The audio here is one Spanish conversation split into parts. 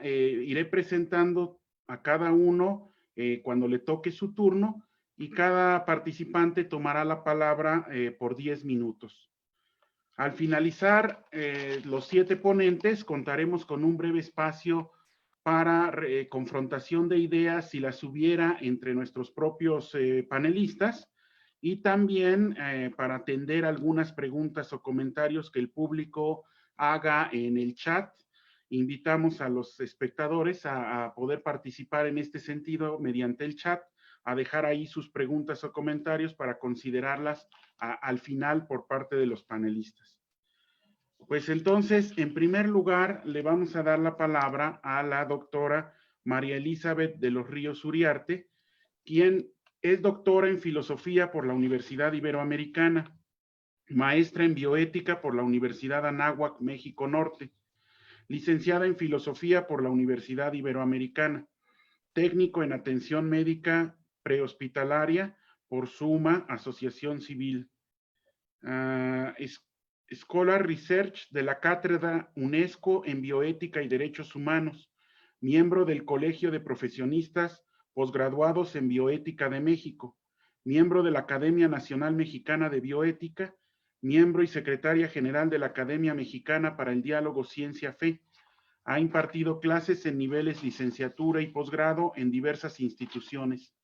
iré presentando a cada uno cuando le toque su turno, y cada participante tomará la palabra por 10 minutos. Al finalizar los 7 ponentes, contaremos con un breve espacio para confrontación de ideas, si las hubiera, entre nuestros propios panelistas, y también para atender algunas preguntas o comentarios que el público haga en el chat. Invitamos a los espectadores a poder participar en este sentido mediante el chat, a dejar ahí sus preguntas o comentarios para considerarlas al final por parte de los panelistas. Pues entonces, en primer lugar, le vamos a dar la palabra a la doctora María Elizabeth de los Ríos Uriarte, quien es doctora en filosofía por la Universidad Iberoamericana, maestra en bioética por la Universidad Anáhuac, México Norte, licenciada en filosofía por la Universidad Iberoamericana, técnico en atención médica prehospitalaria por SUMA, Asociación Civil, Scholar Research de la Cátedra UNESCO en Bioética y Derechos Humanos, miembro del Colegio de Profesionistas Posgraduados en Bioética de México, miembro de la Academia Nacional Mexicana de Bioética, miembro y secretaria general de la Academia Mexicana para el Diálogo Ciencia-Fe. Ha impartido clases en niveles licenciatura y posgrado en diversas instituciones.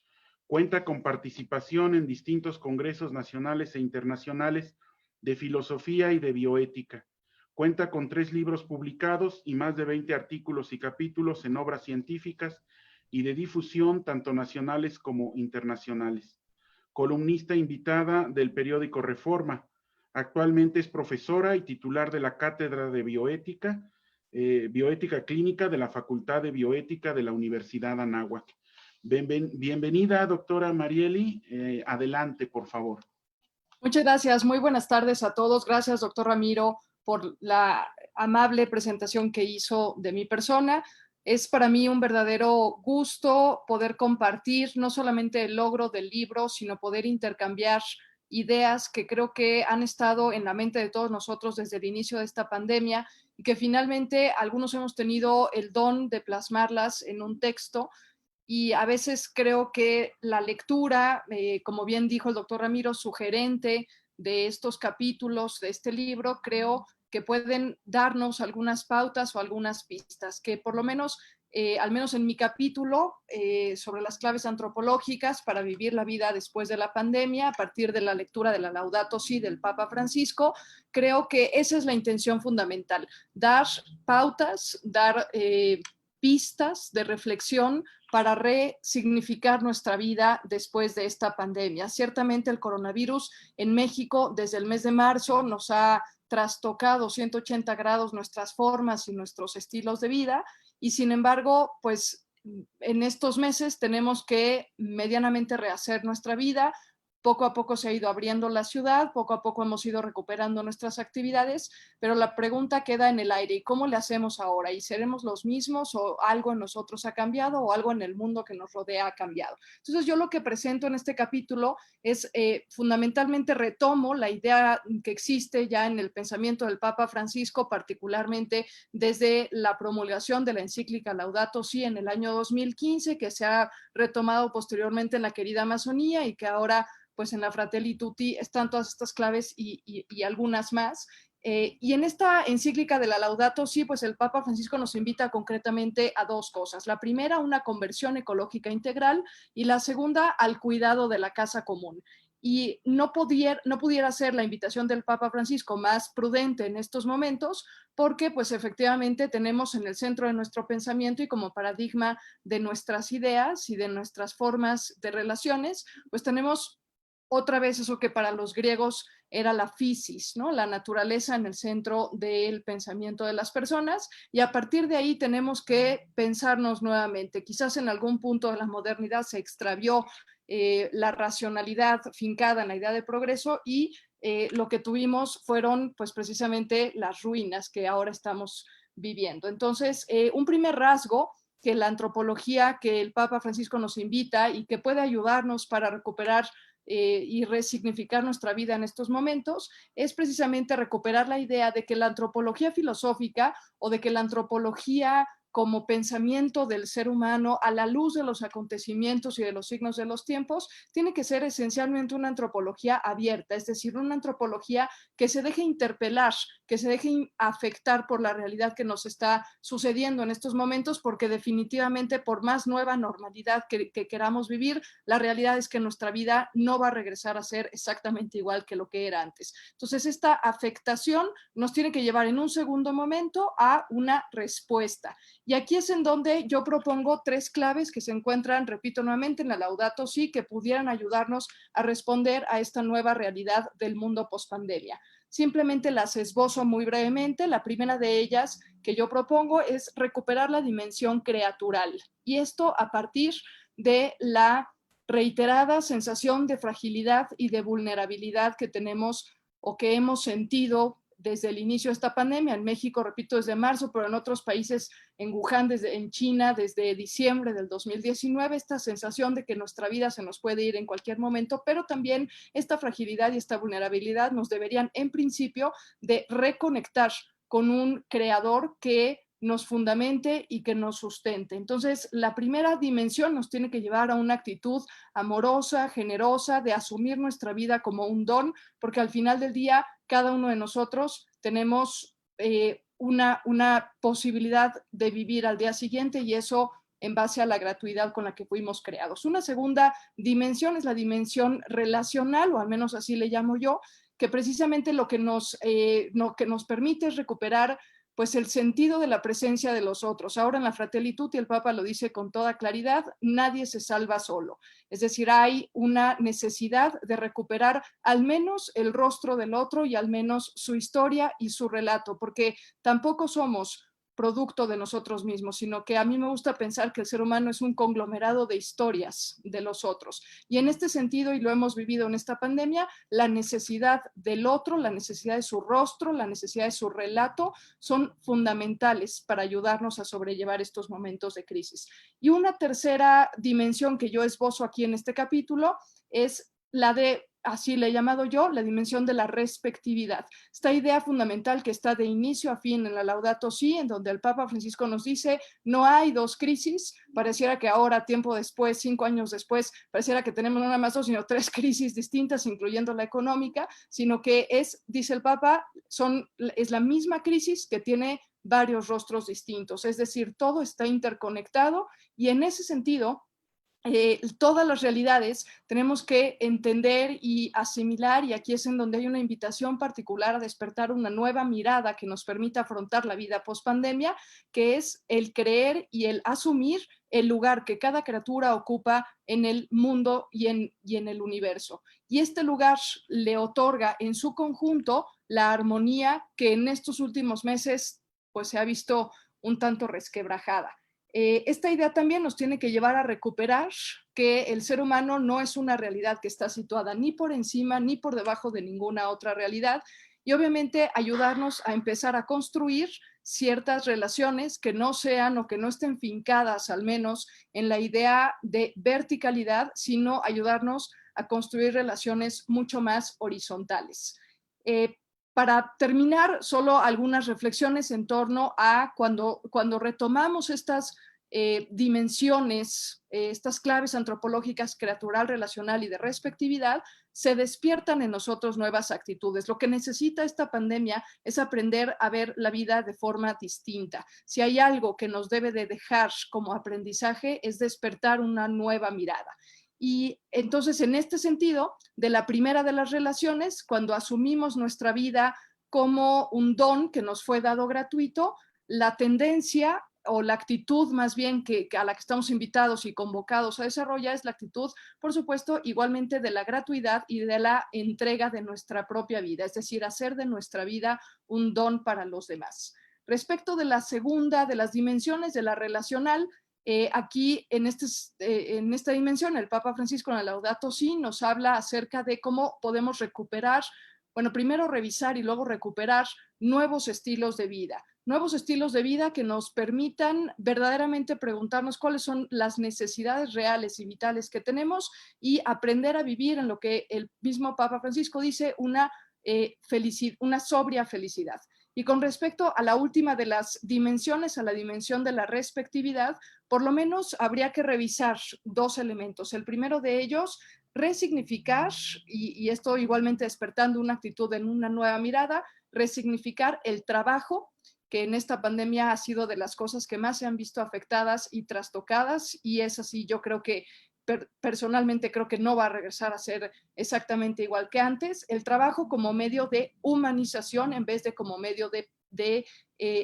Cuenta con participación en distintos congresos nacionales e internacionales de filosofía y de bioética. Cuenta con 3 libros publicados y más de 20 artículos y capítulos en obras científicas y de difusión tanto nacionales como internacionales. Columnista invitada del periódico Reforma. Actualmente es profesora y titular de la Cátedra de Bioética, Bioética Clínica de la Facultad de Bioética de la Universidad Anáhuac. Bienvenida, doctora Marieli. Adelante, por favor. Muchas gracias. Muy buenas tardes a todos. Gracias, doctor Ramiro, por la amable presentación que hizo de mi persona. Es para mí un verdadero gusto poder compartir no solamente el logro del libro, sino poder intercambiar ideas que creo que han estado en la mente de todos nosotros desde el inicio de esta pandemia y que finalmente algunos hemos tenido el don de plasmarlas en un texto. Y a veces creo que la lectura, como bien dijo el doctor Ramiro, sugerente de estos capítulos de este libro, creo que pueden darnos algunas pautas o algunas pistas, que por lo menos, al menos en mi capítulo sobre las claves antropológicas para vivir la vida después de la pandemia, a partir de la lectura de la Laudato Si del Papa Francisco, creo que esa es la intención fundamental, dar pautas, dar pistas de reflexión para resignificar nuestra vida después de esta pandemia. Ciertamente el coronavirus en México desde el mes de marzo nos ha trastocado 180 grados nuestras formas y nuestros estilos de vida, y sin embargo, pues en estos meses tenemos que medianamente rehacer nuestra vida. Poco a poco se ha ido abriendo la ciudad, poco a poco hemos ido recuperando nuestras actividades, pero la pregunta queda en el aire: ¿y cómo le hacemos ahora? ¿Y seremos los mismos o algo en nosotros ha cambiado o algo en el mundo que nos rodea ha cambiado? Entonces yo lo que presento en este capítulo es fundamentalmente retomo la idea que existe ya en el pensamiento del Papa Francisco, particularmente desde la promulgación de la encíclica Laudato Si en el año 2015, que se ha retomado posteriormente en la querida Amazonía y que ahora pues en la Fratelli Tutti están todas estas claves y algunas más. Y en esta encíclica de la Laudato Si, pues el Papa Francisco nos invita concretamente a 2 cosas. La primera, una conversión ecológica integral, y la segunda, al cuidado de la casa común. Y no pudiera ser la invitación del Papa Francisco más prudente en estos momentos, porque pues efectivamente tenemos en el centro de nuestro pensamiento y como paradigma de nuestras ideas y de nuestras formas de relaciones, pues tenemos otra vez eso que para los griegos era la physis, ¿no? La naturaleza en el centro del pensamiento de las personas, y a partir de ahí tenemos que pensarnos nuevamente. Quizás en algún punto de la modernidad se extravió la racionalidad fincada en la idea de progreso y lo que tuvimos fueron pues precisamente las ruinas que ahora estamos viviendo. Entonces, un primer rasgo que la antropología que el Papa Francisco nos invita y que puede ayudarnos para recuperar y resignificar nuestra vida en estos momentos, es precisamente recuperar la idea de que la antropología filosófica o de que la antropología como pensamiento del ser humano a la luz de los acontecimientos y de los signos de los tiempos, tiene que ser esencialmente una antropología abierta, es decir, una antropología que se deje interpelar, que se deje afectar por la realidad que nos está sucediendo en estos momentos, porque definitivamente por más nueva normalidad que queramos vivir, la realidad es que nuestra vida no va a regresar a ser exactamente igual que lo que era antes. Entonces, esta afectación nos tiene que llevar en un segundo momento a una respuesta. Y aquí es en donde yo propongo 3 claves que se encuentran, repito nuevamente, en la Laudato Si, que pudieran ayudarnos a responder a esta nueva realidad del mundo pospandemia. Simplemente las esbozo muy brevemente. La primera de ellas que yo propongo es recuperar la dimensión creatural. Y esto a partir de la reiterada sensación de fragilidad y de vulnerabilidad que tenemos o que hemos sentido desde el inicio de esta pandemia, en México, repito, desde marzo, pero en otros países, en Wuhan, en China, desde diciembre del 2019, esta sensación de que nuestra vida se nos puede ir en cualquier momento, pero también esta fragilidad y esta vulnerabilidad nos deberían, en principio, de reconectar con un creador que nos fundamente y que nos sustente. Entonces, la primera dimensión nos tiene que llevar a una actitud amorosa, generosa, de asumir nuestra vida como un don, porque al final del día, cada uno de nosotros tenemos una posibilidad de vivir al día siguiente, y eso en base a la gratuidad con la que fuimos creados. Una segunda dimensión es la dimensión relacional, o al menos así le llamo yo, que precisamente lo que nos permite es recuperar pues el sentido de la presencia de los otros. Ahora en la Fratelli Tutti el Papa lo dice con toda claridad: nadie se salva solo. Es decir, hay una necesidad de recuperar al menos el rostro del otro y al menos su historia y su relato, porque tampoco somos producto de nosotros mismos, sino que a mí me gusta pensar que el ser humano es un conglomerado de historias de los otros. Y en este sentido, y lo hemos vivido en esta pandemia, la necesidad del otro, la necesidad de su rostro, la necesidad de su relato, son fundamentales para ayudarnos a sobrellevar estos momentos de crisis. Y una tercera dimensión que yo esbozo aquí en este capítulo es la de, así le he llamado yo, la dimensión de la respectividad. Esta idea fundamental que está de inicio a fin en la Laudato Si, en donde el Papa Francisco nos dice: no hay dos crisis. Pareciera que ahora, tiempo después, 5 años después, pareciera que tenemos no nada más 2, sino 3 crisis distintas, incluyendo la económica, sino que es, dice el Papa, es la misma crisis que tiene varios rostros distintos. Es decir, todo está interconectado, y en ese sentido, todas las realidades tenemos que entender y asimilar, y aquí es en donde hay una invitación particular a despertar una nueva mirada que nos permita afrontar la vida post-pandemia, que es el creer y el asumir el lugar que cada criatura ocupa en el mundo y en el universo. Y este lugar le otorga en su conjunto la armonía que en estos últimos meses pues se ha visto un tanto resquebrajada. Esta idea también nos tiene que llevar a recuperar que el ser humano no es una realidad que está situada ni por encima ni por debajo de ninguna otra realidad, y obviamente ayudarnos a empezar a construir ciertas relaciones que no sean o que no estén fincadas al menos en la idea de verticalidad, sino ayudarnos a construir relaciones mucho más horizontales. Para terminar, solo algunas reflexiones en torno a cuando retomamos estas dimensiones, estas claves antropológicas, creatural, relacional y de respectividad, se despiertan en nosotros nuevas actitudes. Lo que necesita esta pandemia es aprender a ver la vida de forma distinta. Si hay algo que nos debe de dejar como aprendizaje, es despertar una nueva mirada. Y entonces, en este sentido, de la primera de las relaciones, cuando asumimos nuestra vida como un don que nos fue dado gratuito, la tendencia o la actitud más bien que a la que estamos invitados y convocados a desarrollar es la actitud, por supuesto, igualmente de la gratuidad y de la entrega de nuestra propia vida, es decir, hacer de nuestra vida un don para los demás. Respecto de la segunda de las dimensiones de la relacional, aquí en esta dimensión, el Papa Francisco en la Laudato Si nos habla acerca de cómo podemos recuperar, bueno, primero revisar y luego recuperar nuevos estilos de vida que nos permitan verdaderamente preguntarnos cuáles son las necesidades reales y vitales que tenemos, y aprender a vivir en lo que el mismo Papa Francisco dice, una sobria felicidad. Y con respecto a la última de las dimensiones, a la dimensión de la respectividad, por lo menos habría que revisar dos elementos. El primero de ellos, resignificar, y esto igualmente despertando una actitud en una nueva mirada, resignificar el trabajo, que en esta pandemia ha sido de las cosas que más se han visto afectadas y trastocadas, y es así, yo creo que personalmente creo que no va a regresar a ser exactamente igual que antes, el trabajo como medio de humanización en vez de como medio de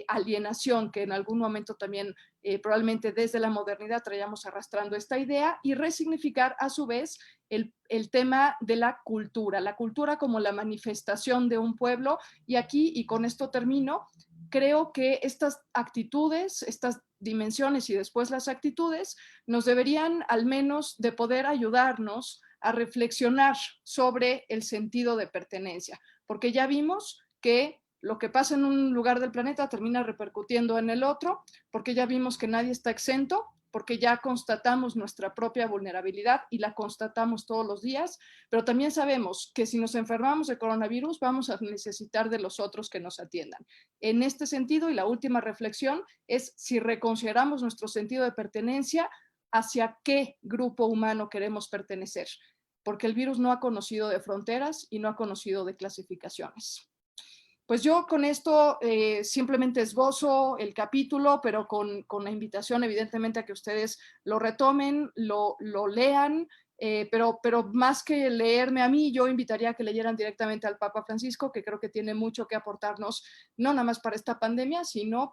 alienación, que en algún momento también probablemente desde la modernidad traíamos arrastrando esta idea, y resignificar a su vez el tema de la cultura como la manifestación de un pueblo. Y aquí, y con esto termino, creo que estas actitudes, estas dimensiones y después las actitudes nos deberían al menos de poder ayudarnos a reflexionar sobre el sentido de pertenencia, porque ya vimos que lo que pasa en un lugar del planeta termina repercutiendo en el otro, porque ya vimos que nadie está exento, porque ya constatamos nuestra propia vulnerabilidad y la constatamos todos los días, pero también sabemos que si nos enfermamos de coronavirus vamos a necesitar de los otros que nos atiendan. En este sentido, y la última reflexión es si reconsideramos nuestro sentido de pertenencia, hacia qué grupo humano queremos pertenecer, porque el virus no ha conocido de fronteras y no ha conocido de clasificaciones. Pues yo con esto simplemente esbozo el capítulo, pero con la invitación evidentemente a que ustedes lo retomen, lo lean, pero más que leerme a mí, yo invitaría a que leyeran directamente al Papa Francisco, que creo que tiene mucho que aportarnos, no nada más para esta pandemia, sino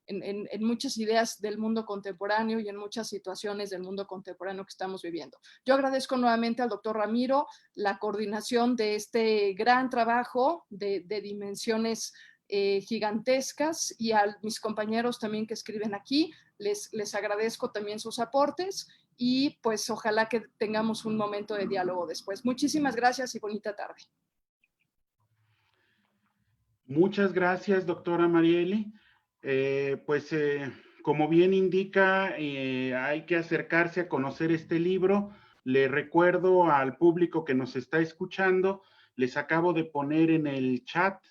en muchas ideas del mundo contemporáneo y en muchas situaciones del mundo contemporáneo que estamos viviendo. Yo agradezco nuevamente al doctor Ramiro la coordinación de este gran trabajo de dimensiones gigantescas, y a mis compañeros también que escriben aquí, les agradezco también sus aportes, y pues ojalá que tengamos un momento de diálogo después. Muchísimas gracias y bonita tarde. Muchas gracias, doctora Marieli. Como bien indica, hay que acercarse a conocer este libro. Le recuerdo al público que nos está escuchando, les acabo de poner en el chat,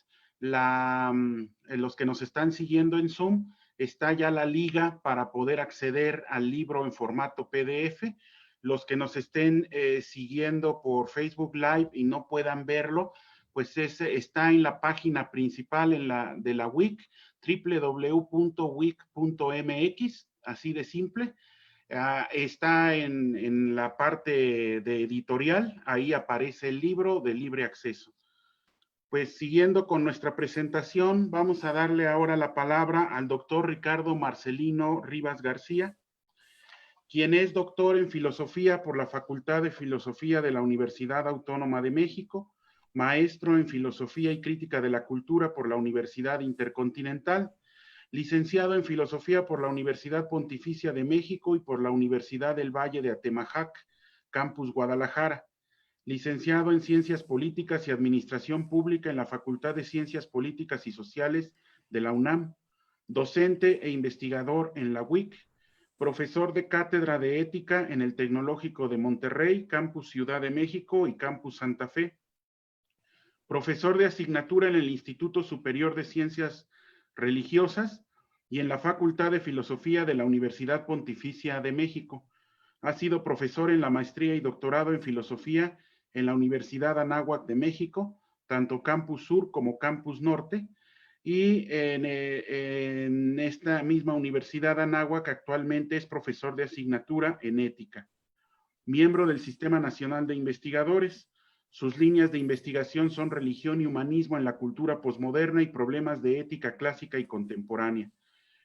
los que nos están siguiendo en Zoom, está ya la liga para poder acceder al libro en formato PDF. Los que nos estén siguiendo por Facebook Live y no puedan verlo, pues está en la página principal de la WIC, www.wic.mx, así de simple. Está en la parte de editorial, ahí aparece el libro de libre acceso. Pues siguiendo con nuestra presentación, vamos a darle ahora la palabra al doctor Ricardo Marcelino Rivas García, quien es doctor en filosofía por la Facultad de Filosofía de la Universidad Autónoma de México, maestro en Filosofía y Crítica de la Cultura por la Universidad Intercontinental, licenciado en Filosofía por la Universidad Pontificia de México y por la Universidad del Valle de Atemajac, Campus Guadalajara, licenciado en Ciencias Políticas y Administración Pública en la Facultad de Ciencias Políticas y Sociales de la UNAM, docente e investigador en la UIC, profesor de Cátedra de Ética en el Tecnológico de Monterrey, Campus Ciudad de México y Campus Santa Fe, profesor de asignatura en el Instituto Superior de Ciencias Religiosas y en la Facultad de Filosofía de la Universidad Pontificia de México. Ha sido profesor en la maestría y doctorado en Filosofía en la Universidad Anáhuac de México, tanto Campus Sur como Campus Norte, y en esta misma Universidad Anáhuac actualmente es profesor de asignatura en Ética. Miembro del Sistema Nacional de Investigadores. Sus líneas de investigación son religión y humanismo en la cultura posmoderna y problemas de ética clásica y contemporánea.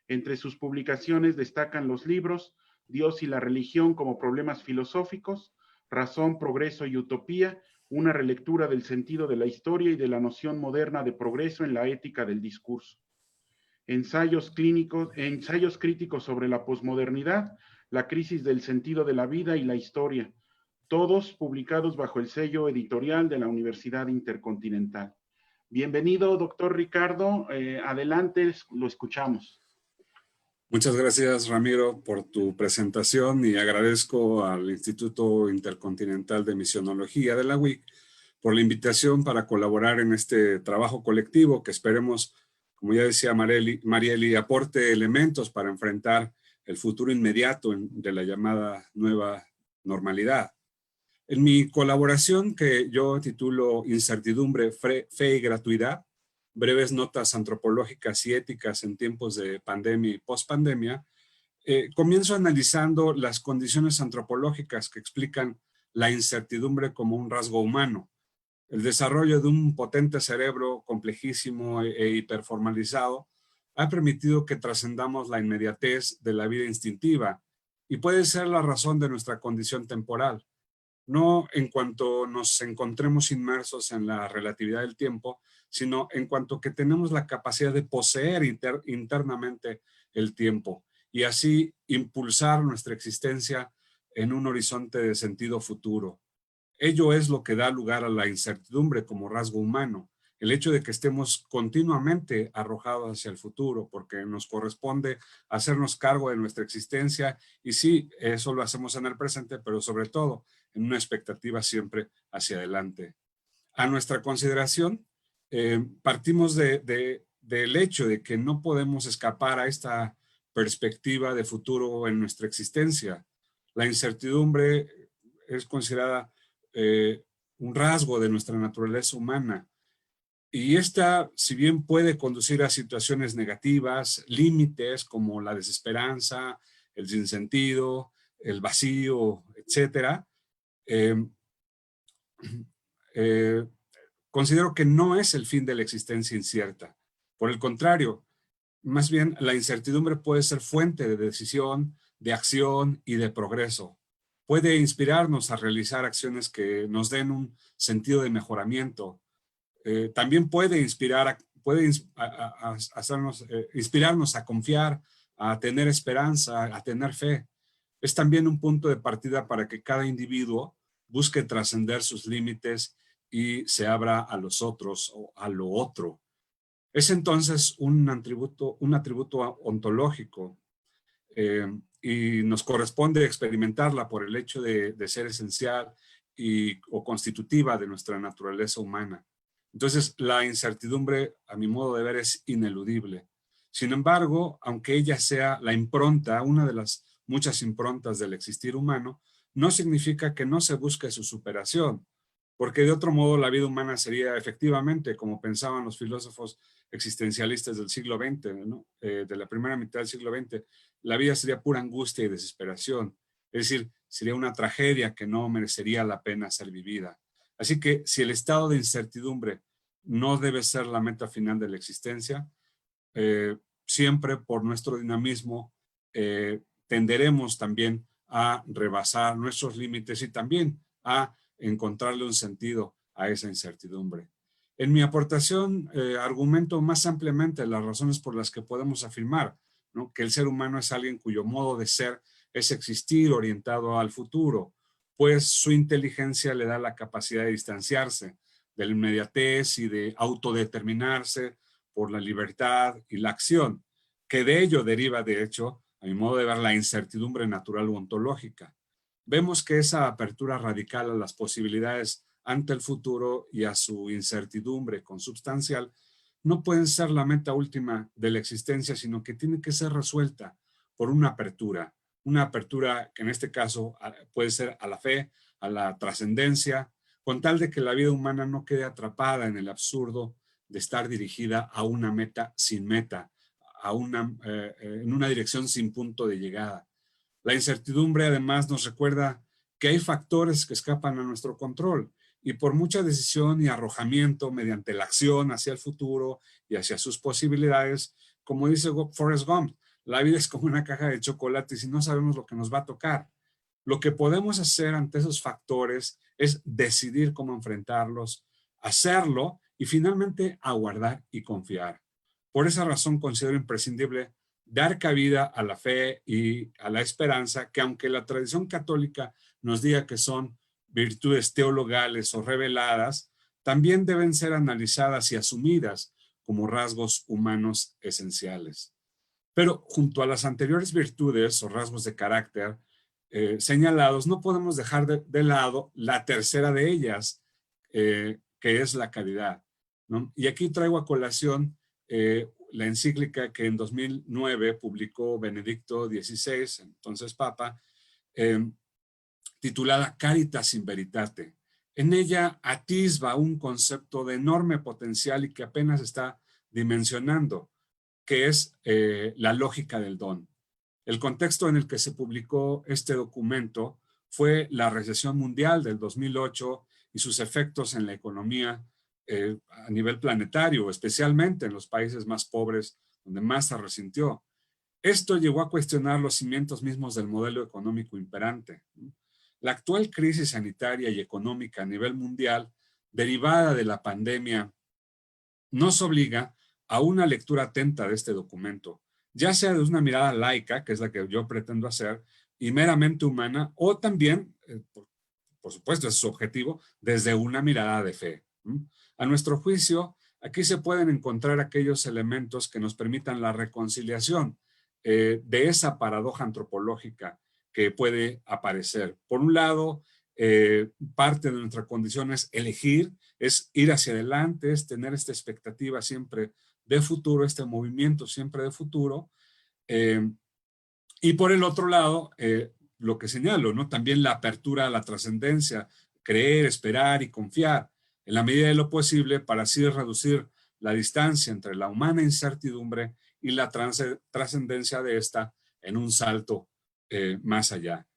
Entre sus publicaciones destacan los libros Dios y la religión como problemas filosóficos, Razón, progreso y utopía, una relectura del sentido de la historia y de la noción moderna de progreso en la ética del discurso. Ensayos críticos sobre la posmodernidad, la crisis del sentido de la vida y la historia, todos publicados bajo el sello editorial de la Universidad Intercontinental. Bienvenido, doctor Ricardo. Adelante, lo escuchamos. Muchas gracias, Ramiro, por tu presentación, y agradezco al Instituto Intercontinental de Misionología de la UIC por la invitación para colaborar en este trabajo colectivo que esperemos, como ya decía Marieli, aporte elementos para enfrentar el futuro inmediato de la llamada nueva normalidad. En mi colaboración, que yo titulo Incertidumbre, Fe y Gratuidad, breves notas antropológicas y éticas en tiempos de pandemia y pospandemia, comienzo analizando las condiciones antropológicas que explican la incertidumbre como un rasgo humano. El desarrollo de un potente cerebro complejísimo e hiperformalizado ha permitido que trascendamos la inmediatez de la vida instintiva y puede ser la razón de nuestra condición temporal. No en cuanto nos encontremos inmersos en la relatividad del tiempo, sino en cuanto que tenemos la capacidad de poseer internamente el tiempo y así impulsar nuestra existencia en un horizonte de sentido futuro. Ello es lo que da lugar a la incertidumbre como rasgo humano, el hecho de que estemos continuamente arrojados hacia el futuro, porque nos corresponde hacernos cargo de nuestra existencia, y sí, eso lo hacemos en el presente, pero sobre todo en una expectativa siempre hacia adelante. A nuestra consideración, partimos del hecho de que no podemos escapar a esta perspectiva de futuro en nuestra existencia. La incertidumbre es considerada un rasgo de nuestra naturaleza humana. Y esta, si bien puede conducir a situaciones negativas, límites como la desesperanza, el sinsentido, el vacío, etcétera, considero que no es el fin de la existencia incierta. Por el contrario, más bien la incertidumbre puede ser fuente de decisión, de acción y de progreso. Puede inspirarnos a realizar acciones que nos den un sentido de mejoramiento. También puede inspirarnos a confiar, a tener esperanza, a tener fe. Es también un punto de partida para que cada individuo busque trascender sus límites y se abra a los otros o a lo otro. Es entonces un atributo ontológico y nos corresponde experimentarla por el hecho de ser esencial o constitutiva de nuestra naturaleza humana. Entonces, la incertidumbre, a mi modo de ver, es ineludible. Sin embargo, aunque ella sea la impronta, una de las muchas improntas del existir humano, no significa que no se busque su superación, porque de otro modo la vida humana sería efectivamente, como pensaban los filósofos existencialistas del siglo XX, ¿no? De la primera mitad del siglo XX, la vida sería pura angustia y desesperación. Es decir, sería una tragedia que no merecería la pena ser vivida. Así que si el estado de incertidumbre no debe ser la meta final de la existencia, siempre por nuestro dinamismo tenderemos también a rebasar nuestros límites y también a encontrarle un sentido a esa incertidumbre. En mi aportación argumento más ampliamente las razones por las que podemos afirmar, ¿no?, que el ser humano es alguien cuyo modo de ser es existir orientado al futuro, pues su inteligencia le da la capacidad de distanciarse de la inmediatez y de autodeterminarse por la libertad y la acción, que de ello deriva, de hecho, a mi modo de ver, la incertidumbre natural u ontológica. Vemos que esa apertura radical a las posibilidades ante el futuro y a su incertidumbre consubstancial no pueden ser la meta última de la existencia, sino que tiene que ser resuelta por una apertura que en este caso puede ser a la fe, a la trascendencia, con tal de que la vida humana no quede atrapada en el absurdo de estar dirigida a una meta sin meta, en una dirección sin punto de llegada. La incertidumbre además nos recuerda que hay factores que escapan a nuestro control y por mucha decisión y arrojamiento mediante la acción hacia el futuro y hacia sus posibilidades, como dice Forrest Gump, la vida es como una caja de chocolates y no sabemos lo que nos va a tocar. Lo que podemos hacer ante esos factores es decidir cómo enfrentarlos, hacerlo y finalmente aguardar y confiar. Por esa razón considero imprescindible dar cabida a la fe y a la esperanza, que aunque la tradición católica nos diga que son virtudes teologales o reveladas, también deben ser analizadas y asumidas como rasgos humanos esenciales. Pero junto a las anteriores virtudes o rasgos de carácter señalados, no podemos dejar de lado la tercera de ellas, que es la caridad, ¿no? Y aquí traigo a colación la encíclica que en 2009 publicó Benedicto XVI, entonces Papa, titulada Caritas in Veritate. En ella atisba un concepto de enorme potencial y que apenas está dimensionando, que es la lógica del don. El contexto en el que se publicó este documento fue la recesión mundial del 2008 y sus efectos en la economía a nivel planetario, especialmente en los países más pobres, donde más se resintió. Esto llegó a cuestionar los cimientos mismos del modelo económico imperante. La actual crisis sanitaria y económica a nivel mundial, derivada de la pandemia, nos obliga a una lectura atenta de este documento, ya sea desde una mirada laica, que es la que yo pretendo hacer, y meramente humana, o también, por supuesto, es su objetivo, desde una mirada de fe. A nuestro juicio, aquí se pueden encontrar aquellos elementos que nos permitan la reconciliación de esa paradoja antropológica que puede aparecer. Por un lado, parte de nuestra condición es elegir, es ir hacia adelante, es tener esta expectativa siempre de futuro, este movimiento siempre de futuro. Y por el otro lado, lo que señalo, ¿no? También la apertura a la trascendencia, creer, esperar y confiar en la medida de lo posible para así reducir la distancia entre la humana incertidumbre y la trascendencia de esta en un salto más allá.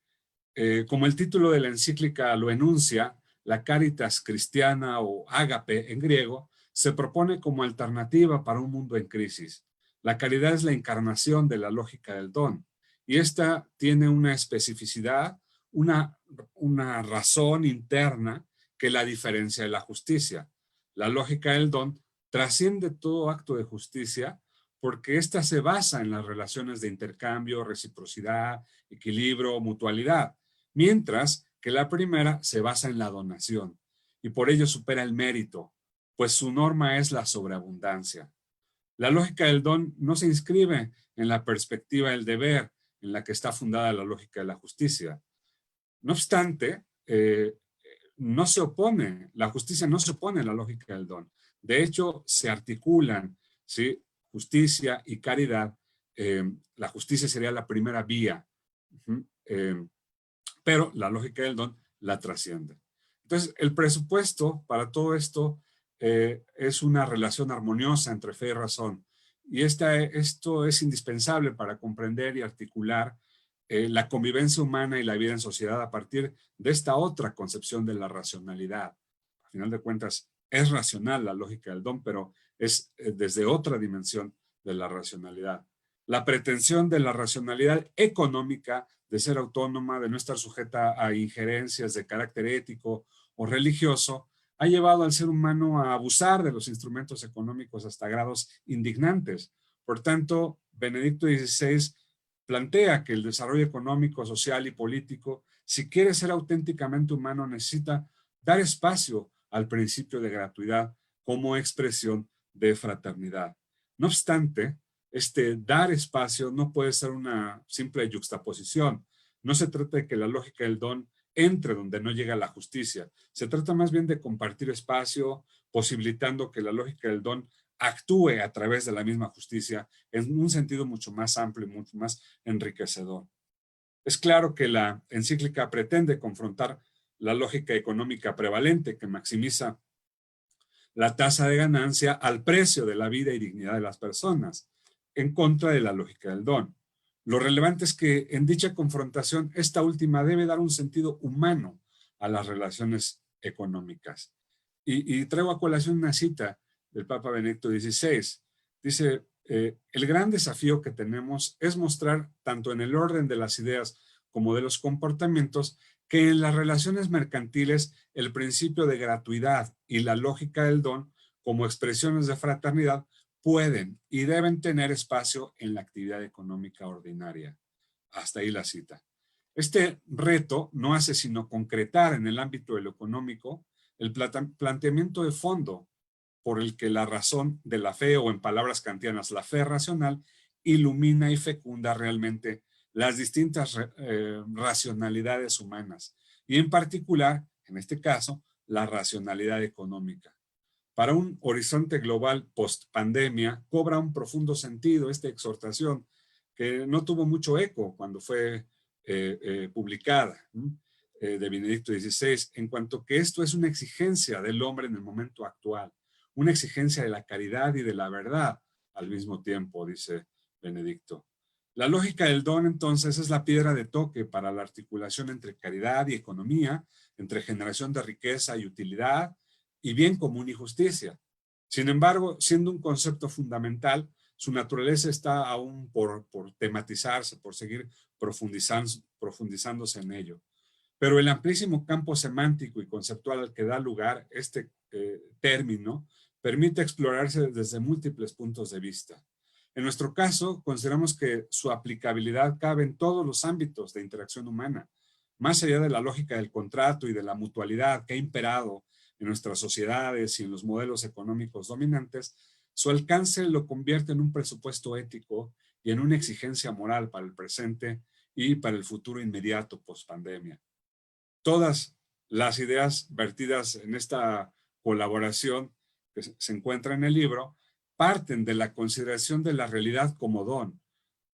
Como el título de la encíclica lo enuncia, la caritas cristiana o ágape en griego se propone como alternativa para un mundo en crisis. La caridad es la encarnación de la lógica del don y esta tiene una especificidad, una razón interna que la diferencia de la justicia. La lógica del don trasciende todo acto de justicia porque ésta se basa en las relaciones de intercambio, reciprocidad, equilibrio, mutualidad, mientras que la primera se basa en la donación y por ello supera el mérito, pues su norma es la sobreabundancia. La lógica del don no se inscribe en la perspectiva del deber en la que está fundada la lógica de la justicia. No obstante, no se opone, la justicia no se opone a la lógica del don. De hecho, se articulan, ¿sí? Justicia y caridad. La justicia sería la primera vía, pero la lógica del don la trasciende. Entonces, el presupuesto para todo esto es una relación armoniosa entre fe y razón. Y esto es indispensable para comprender y articular la convivencia humana y la vida en sociedad a partir de esta otra concepción de la racionalidad. Al final de cuentas, es racional la lógica del don, pero es desde otra dimensión de la racionalidad. La pretensión de la racionalidad económica de ser autónoma, de no estar sujeta a injerencias de carácter ético o religioso, ha llevado al ser humano a abusar de los instrumentos económicos hasta grados indignantes. Por tanto, Benedicto XVI plantea que el desarrollo económico, social y político, si quiere ser auténticamente humano, necesita dar espacio al principio de gratuidad como expresión de fraternidad. No obstante, este dar espacio no puede ser una simple yuxtaposición. No se trata de que la lógica del don entre donde no llega la justicia. Se trata más bien de compartir espacio, posibilitando que la lógica del don actúe a través de la misma justicia en un sentido mucho más amplio y mucho más enriquecedor. Es claro que la encíclica pretende confrontar la lógica económica prevalente que maximiza la tasa de ganancia al precio de la vida y dignidad de las personas, en contra de la lógica del don. Lo relevante es que en dicha confrontación, esta última debe dar un sentido humano a las relaciones económicas. Y traigo a colación una cita del Papa Benedicto XVI. Dice, el gran desafío que tenemos es mostrar, tanto en el orden de las ideas como de los comportamientos, que en las relaciones mercantiles el principio de gratuidad y la lógica del don, como expresiones de fraternidad, pueden y deben tener espacio en la actividad económica ordinaria. Hasta ahí la cita. Este reto no hace sino concretar en el ámbito de lo económico el planteamiento de fondo por el que la razón de la fe, o en palabras kantianas, la fe racional, ilumina y fecunda realmente las distintas racionalidades humanas. Y en particular, en este caso, la racionalidad económica. Para un horizonte global post-pandemia, cobra un profundo sentido esta exhortación que no tuvo mucho eco cuando fue publicada, de Benedicto XVI, en cuanto que esto es una exigencia del hombre en el momento actual, una exigencia de la caridad y de la verdad al mismo tiempo, dice Benedicto. La lógica del don, entonces, es la piedra de toque para la articulación entre caridad y economía, entre generación de riqueza y utilidad, y bien común y justicia. Sin embargo, siendo un concepto fundamental, su naturaleza está aún por tematizarse, por seguir profundizándose en ello. Pero el amplísimo campo semántico y conceptual al que da lugar este término permite explorarse desde múltiples puntos de vista. En nuestro caso, consideramos que su aplicabilidad cabe en todos los ámbitos de interacción humana, más allá de la lógica del contrato y de la mutualidad que ha imperado en nuestras sociedades y en los modelos económicos dominantes. Su alcance lo convierte en un presupuesto ético y en una exigencia moral para el presente y para el futuro inmediato post-pandemia. Todas las ideas vertidas en esta colaboración que se encuentra en el libro parten de la consideración de la realidad como don,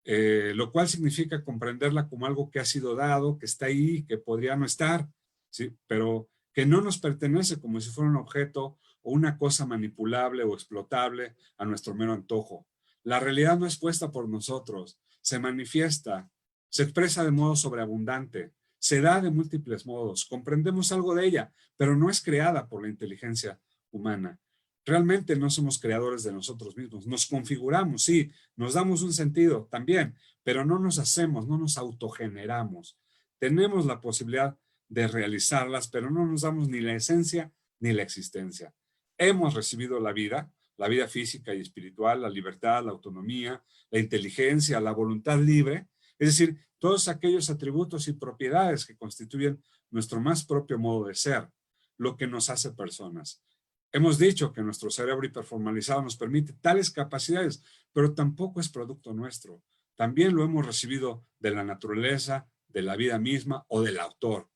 lo cual significa comprenderla como algo que ha sido dado, que está ahí, que podría no estar, ¿sí? Pero que no nos pertenece como si fuera un objeto o una cosa manipulable o explotable a nuestro mero antojo. La realidad no es puesta por nosotros, se manifiesta, se expresa de modo sobreabundante, se da de múltiples modos, comprendemos algo de ella, pero no es creada por la inteligencia humana. Realmente no somos creadores de nosotros mismos, nos configuramos, sí, nos damos un sentido también, pero no nos hacemos, no nos autogeneramos. Tenemos la posibilidad de realizarlas, pero no nos damos ni la esencia ni la existencia. Hemos recibido la vida física y espiritual, la libertad, la autonomía, la inteligencia, la voluntad libre, es decir, todos aquellos atributos y propiedades que constituyen nuestro más propio modo de ser, lo que nos hace personas. Hemos dicho que nuestro cerebro hiperformalizado nos permite tales capacidades, pero tampoco es producto nuestro. También lo hemos recibido de la naturaleza, de la vida misma o del autor.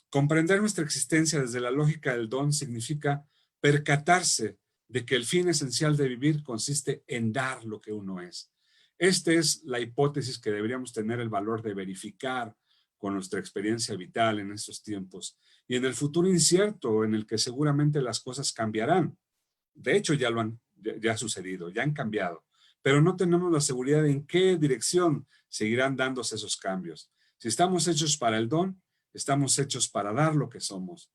Comprender nuestra existencia desde la lógica del don significa percatarse de que el fin esencial de vivir consiste en dar lo que uno es. Esta es la hipótesis que deberíamos tener el valor de verificar con nuestra experiencia vital en estos tiempos y en el futuro incierto en el que seguramente las cosas cambiarán. De hecho, ya ha sucedido, ya han cambiado, pero no tenemos la seguridad de en qué dirección seguirán dándose esos cambios. Si estamos hechos para el don, estamos hechos para dar lo que somos.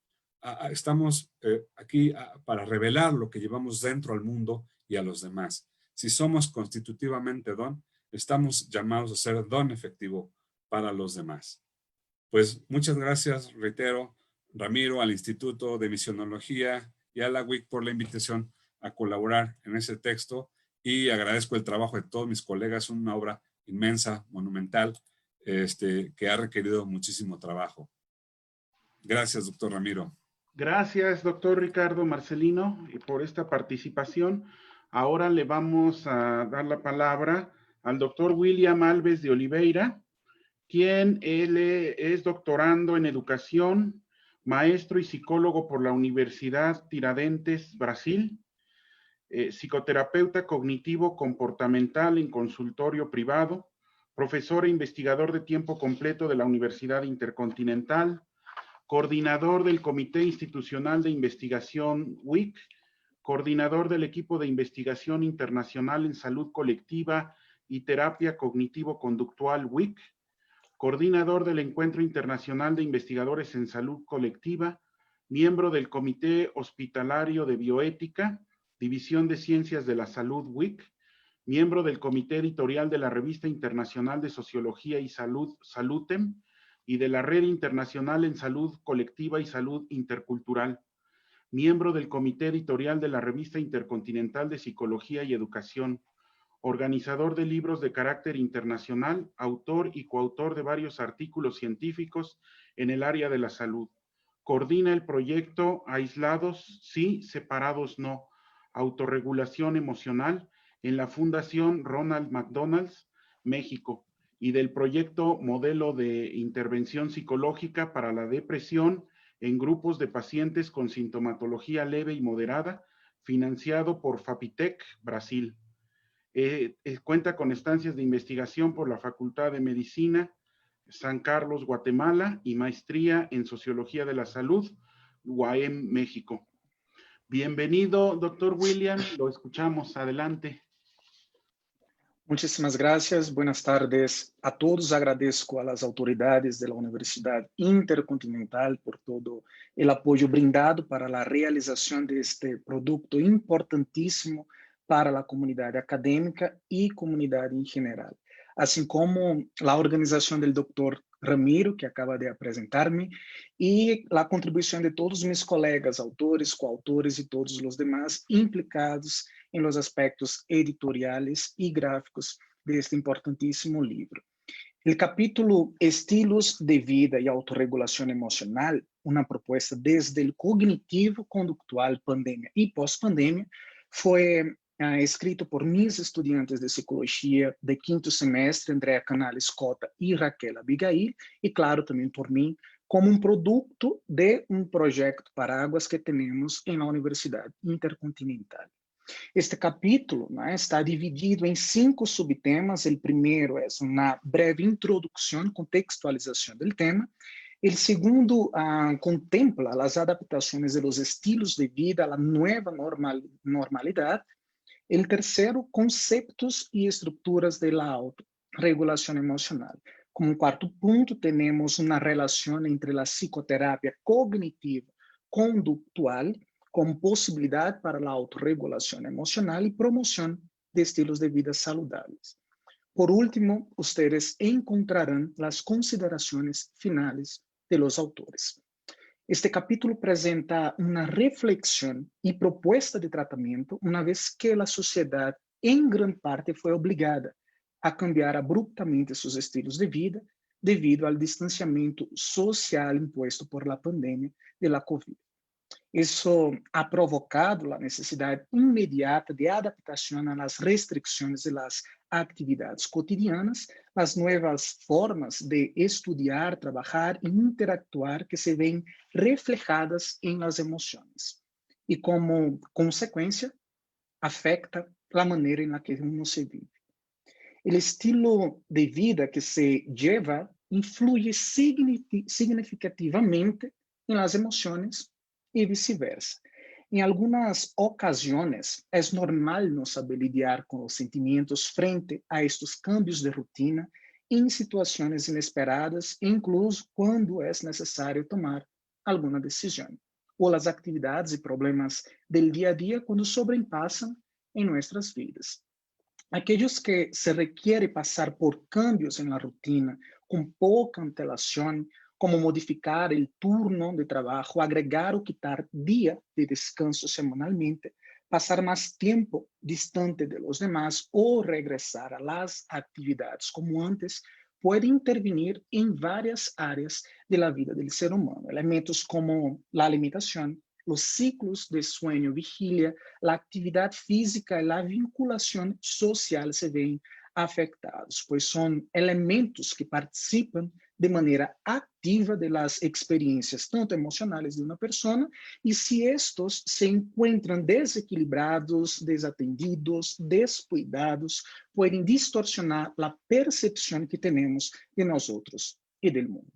Estamos aquí para revelar lo que llevamos dentro al mundo y a los demás. Si somos constitutivamente don, estamos llamados a ser don efectivo para los demás. Pues muchas gracias, reitero, Ramiro, al Instituto de Misionología y a la WIC por la invitación a colaborar en ese texto y agradezco el trabajo de todos mis colegas, una obra inmensa, monumental, que ha requerido muchísimo trabajo. Gracias, doctor Ramiro. Gracias, doctor Ricardo Marcelino, por esta participación. Ahora le vamos a dar la palabra al doctor William Alves de Oliveira, quien él es doctorando en educación, maestro y psicólogo por la Universidad Tiradentes, Brasil, psicoterapeuta cognitivo comportamental en consultorio privado, profesor e investigador de tiempo completo de la Universidad Intercontinental, coordinador del Comité Institucional de Investigación WIC, coordinador del equipo de investigación internacional en salud colectiva y terapia cognitivo-conductual WIC, coordinador del Encuentro Internacional de Investigadores en Salud Colectiva, miembro del Comité Hospitalario de Bioética, División de Ciencias de la Salud WIC, miembro del Comité Editorial de la Revista Internacional de Sociología y Salud, Salutem, y de la Red Internacional en Salud Colectiva y Salud Intercultural, miembro del Comité Editorial de la Revista Intercontinental de Psicología y Educación, organizador de libros de carácter internacional, autor y coautor de varios artículos científicos en el área de la salud. Coordina el proyecto Aislados sí, separados no, autorregulación emocional en la Fundación Ronald McDonald's, México, y del proyecto Modelo de Intervención Psicológica para la Depresión en grupos de pacientes con sintomatología leve y moderada, financiado por FAPITEC, Brasil. Cuenta con estancias de investigación por la Facultad de Medicina, San Carlos, Guatemala, y maestría en Sociología de la Salud, UAM, México. Bienvenido, doctor William, lo escuchamos, adelante. Muchísimas gracias, buenas tardes a todos. Agradezco a las autoridades de la Universidad Intercontinental por todo el apoyo brindado para la realización de este producto importantísimo para la comunidad académica y comunidad en general, así como la organización del doctor Ramiro, que acaba de presentarme, y la contribución de todos mis colegas, autores, coautores y todos los demás implicados en los aspectos editoriales y gráficos de este importantísimo libro. El capítulo Estilos de Vida y Autorregulación Emocional, una propuesta desde el cognitivo, conductual, pandemia y post-pandemia, fue escrito por mis estudiantes de psicología de quinto semestre, Andrea Canales Cota y Raquel Abigail, y claro, también por mí, como un producto de un proyecto Paraguas que tenemos en la Universidad Intercontinental. Este capítulo está dividido en 5 subtemas. El primero es una breve introducción, contextualización del tema. El segundo contempla las adaptaciones de los estilos de vida a la nueva normalidad. El tercero, conceptos y estructuras de la autorregulación emocional. Como cuarto punto, tenemos una relación entre la psicoterapia cognitiva conductual como posibilidad para la autorregulación emocional y promoción de estilos de vida saludables. Por último, ustedes encontrarán las consideraciones finales de los autores. Este capítulo presenta una reflexión y propuesta de tratamiento una vez que la sociedad en gran parte fue obligada a cambiar abruptamente sus estilos de vida debido al distanciamiento social impuesto por la pandemia de la COVID. Eso ha provocado la necesidad inmediata de adaptación a las restricciones de las actividades cotidianas, las nuevas formas de estudiar, trabajar e interactuar que se ven reflejadas en las emociones. Y como consecuencia, afecta la manera en la que uno se vive. El estilo de vida que se lleva influye significativamente en las emociones y viceversa. En algunas ocasiones es normal no saber lidiar con los sentimientos frente a estos cambios de rutina en situaciones inesperadas, incluso cuando es necesario tomar alguna decisión, o las actividades y problemas del día a día cuando sobrepasan en nuestras vidas. Aquellos que se requiere pasar por cambios en la rutina con poca antelación, como modificar el turno de trabajo, agregar o quitar día de descanso semanalmente, pasar más tiempo distante de los demás o regresar a las actividades como antes, puede intervenir en varias áreas de la vida del ser humano. Elementos como la alimentación, los ciclos de sueño, vigilia, la actividad física y la vinculación social se ven afectados, pues son elementos que participan de manera activa de las experiencias tanto emocionales de una persona, y si estos se encuentran desequilibrados, desatendidos, descuidados, pueden distorsionar la percepción que tenemos de nosotros y del mundo.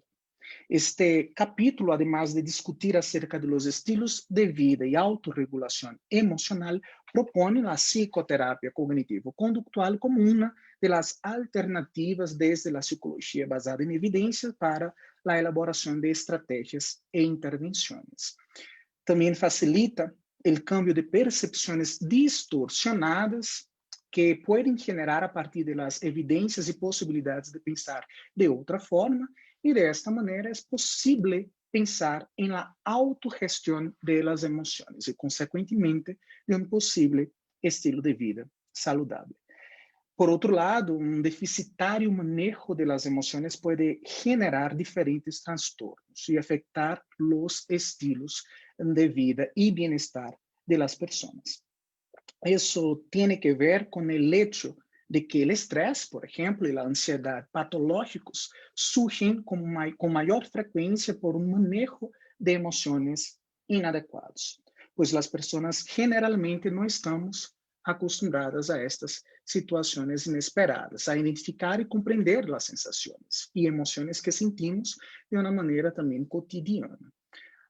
Este capítulo, además de discutir acerca de los estilos de vida y autorregulación emocional, propone la psicoterapia cognitivo-conductual como una de las alternativas desde la psicología basada en evidencia para la elaboración de estrategias e intervenciones. También facilita el cambio de percepciones distorsionadas que pueden generar a partir de las evidencias y posibilidades de pensar de otra forma, y de esta manera es posible pensar en la autogestión de las emociones y, consecuentemente, de un posible estilo de vida saludable. Por otro lado, un deficitario manejo de las emociones puede generar diferentes trastornos y afectar los estilos de vida y bienestar de las personas. Eso tiene que ver con el hecho de que el estrés, por ejemplo, y la ansiedad patológicos surgen con mayor frecuencia por un manejo de emociones inadecuadas, pues las personas generalmente no estamos acostumbradas a estas situaciones inesperadas, a identificar y comprender las sensaciones y emociones que sentimos de una manera también cotidiana.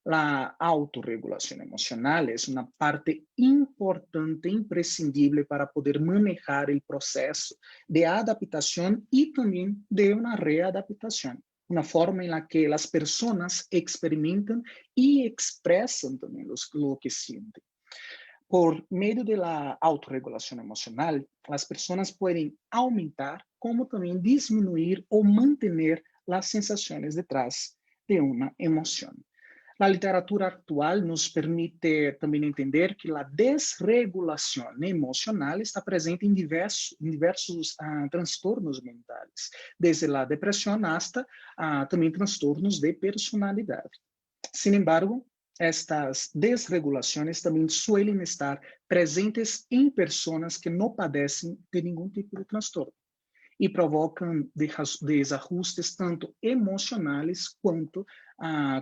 La autorregulación emocional es una parte importante, imprescindible para poder manejar el proceso de adaptación y también de una readaptación, una forma en la que las personas experimentan y expresan también lo que sienten. Por medio de la autorregulación emocional, las personas pueden aumentar como también disminuir o mantener las sensaciones detrás de una emoción. La literatura actual nos permite também entender que a desregulação emocional está presente em diversos transtornos mentais, desde a depressão hasta também transtornos de personalidade. Sin embargo, estas desregulações também suelen estar presentes em pessoas que não padecem de nenhum tipo de transtorno e provocam desajustes tanto emocionais quanto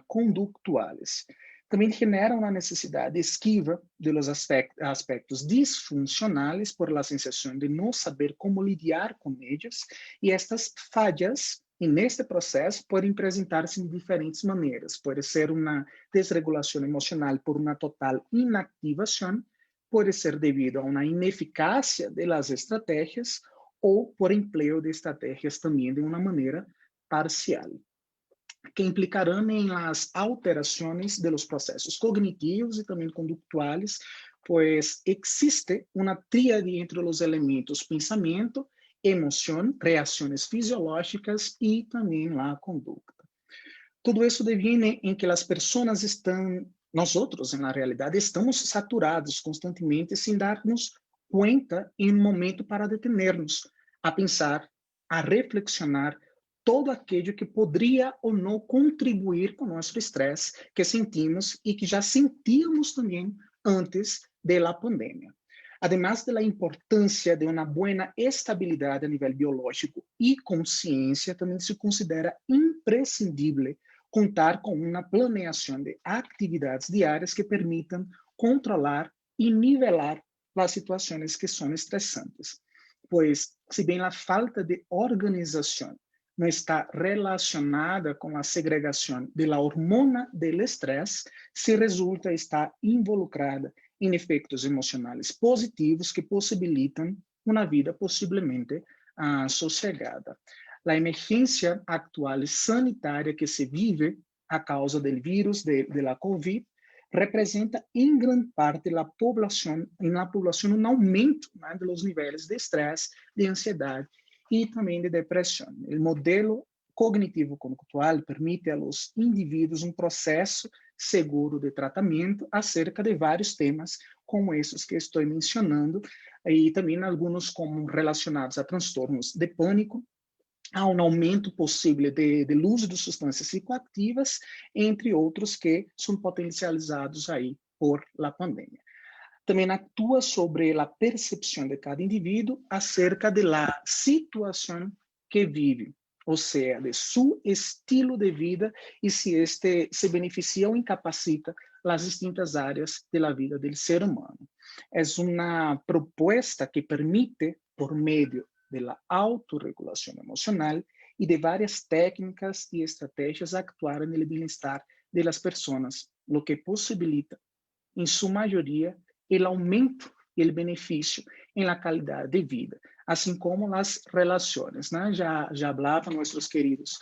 conductuais. Também generam a necessidade esquiva de los aspectos disfuncionais por la sensação de não saber como lidiar com eles, e estas falhas neste processo podem apresentar-se de diferentes maneiras. Pode ser uma desregulação emocional por uma total inactivação, pode ser devido a uma ineficácia das estratégias ou por empleo de estratégias também de uma maneira parcial, que implicarão em las alterações de los processos cognitivos e também conductuais, pois existe uma tríade entre os elementos pensamento, emoção, reações fisiológicas e também a conduta. Tudo isso devine em que as pessoas estão, nós outros, na realidade, estamos saturados constantemente sem darmos conta em um momento para detenermos, a pensar, a reflexionar todo aquilo que poderia ou não contribuir com o nosso estresse que sentimos e que já sentíamos também antes da pandemia. Además de la importância de uma boa estabilidade a nível biológico e consciência, também se considera imprescindível contar com uma planeação de atividades diárias que permitam controlar e nivelar as situações que são estressantes. Pois, se bem a falta de organização não está relacionada com a segregação da hormona do estresse, se resulta estar involucrada em efeitos emocionais positivos que possibilitam uma vida possivelmente sossegada. A emergência atual sanitária que se vive a causa do vírus da COVID representa em grande parte na população um aumento dos níveis de estresse, de ansiedade e também de depressão. O modelo cognitivo-conductual permite aos indivíduos um processo seguro de tratamento acerca de vários temas, como esses que estou mencionando, e também alguns como relacionados a transtornos de pânico, a um aumento possível do uso de substâncias psicoativas, entre outros que são potencializados aí por la pandemia. Também atua sobre a percepção de cada indivíduo acerca da situação que vive, ou seja, de seu estilo de vida e se este se beneficia ou incapacita as distintas áreas da vida do ser humano. É uma proposta que permite, por meio da autorregulação emocional e de várias técnicas e estratégias, actuar no bem-estar das pessoas, o que possibilita, em sua maioria, o aumento e o benefício em la qualidade de vida, assim como as relações, né? Já falavam nossos queridos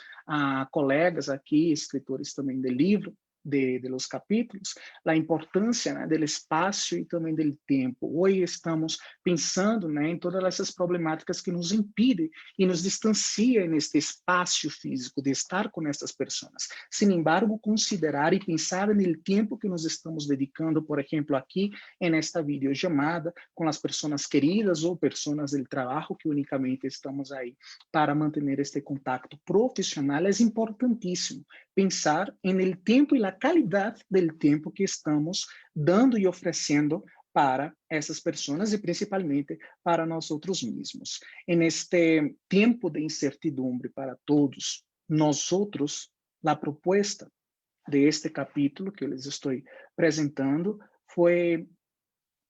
colegas aqui, escritores também do livro, de los capítulos, a importância, né, do espaço e também do tempo. Hoje estamos pensando, né, em todas essas problemáticas que nos impedem e nos distanciam neste espaço físico de estar com essas pessoas. Sin embargo, considerar e pensar no tempo que nos estamos dedicando, por exemplo, aqui nesta videochamada com as pessoas queridas ou pessoas do trabalho que unicamente estamos aí para manter este contato profissional, é importantíssimo pensar no tempo e a qualidade do tempo que estamos dando e oferecendo para essas pessoas e principalmente para nós outros mesmos. Neste tempo de incertidumbre para todos, nós outros, a proposta de este capítulo que eu les estou apresentando foi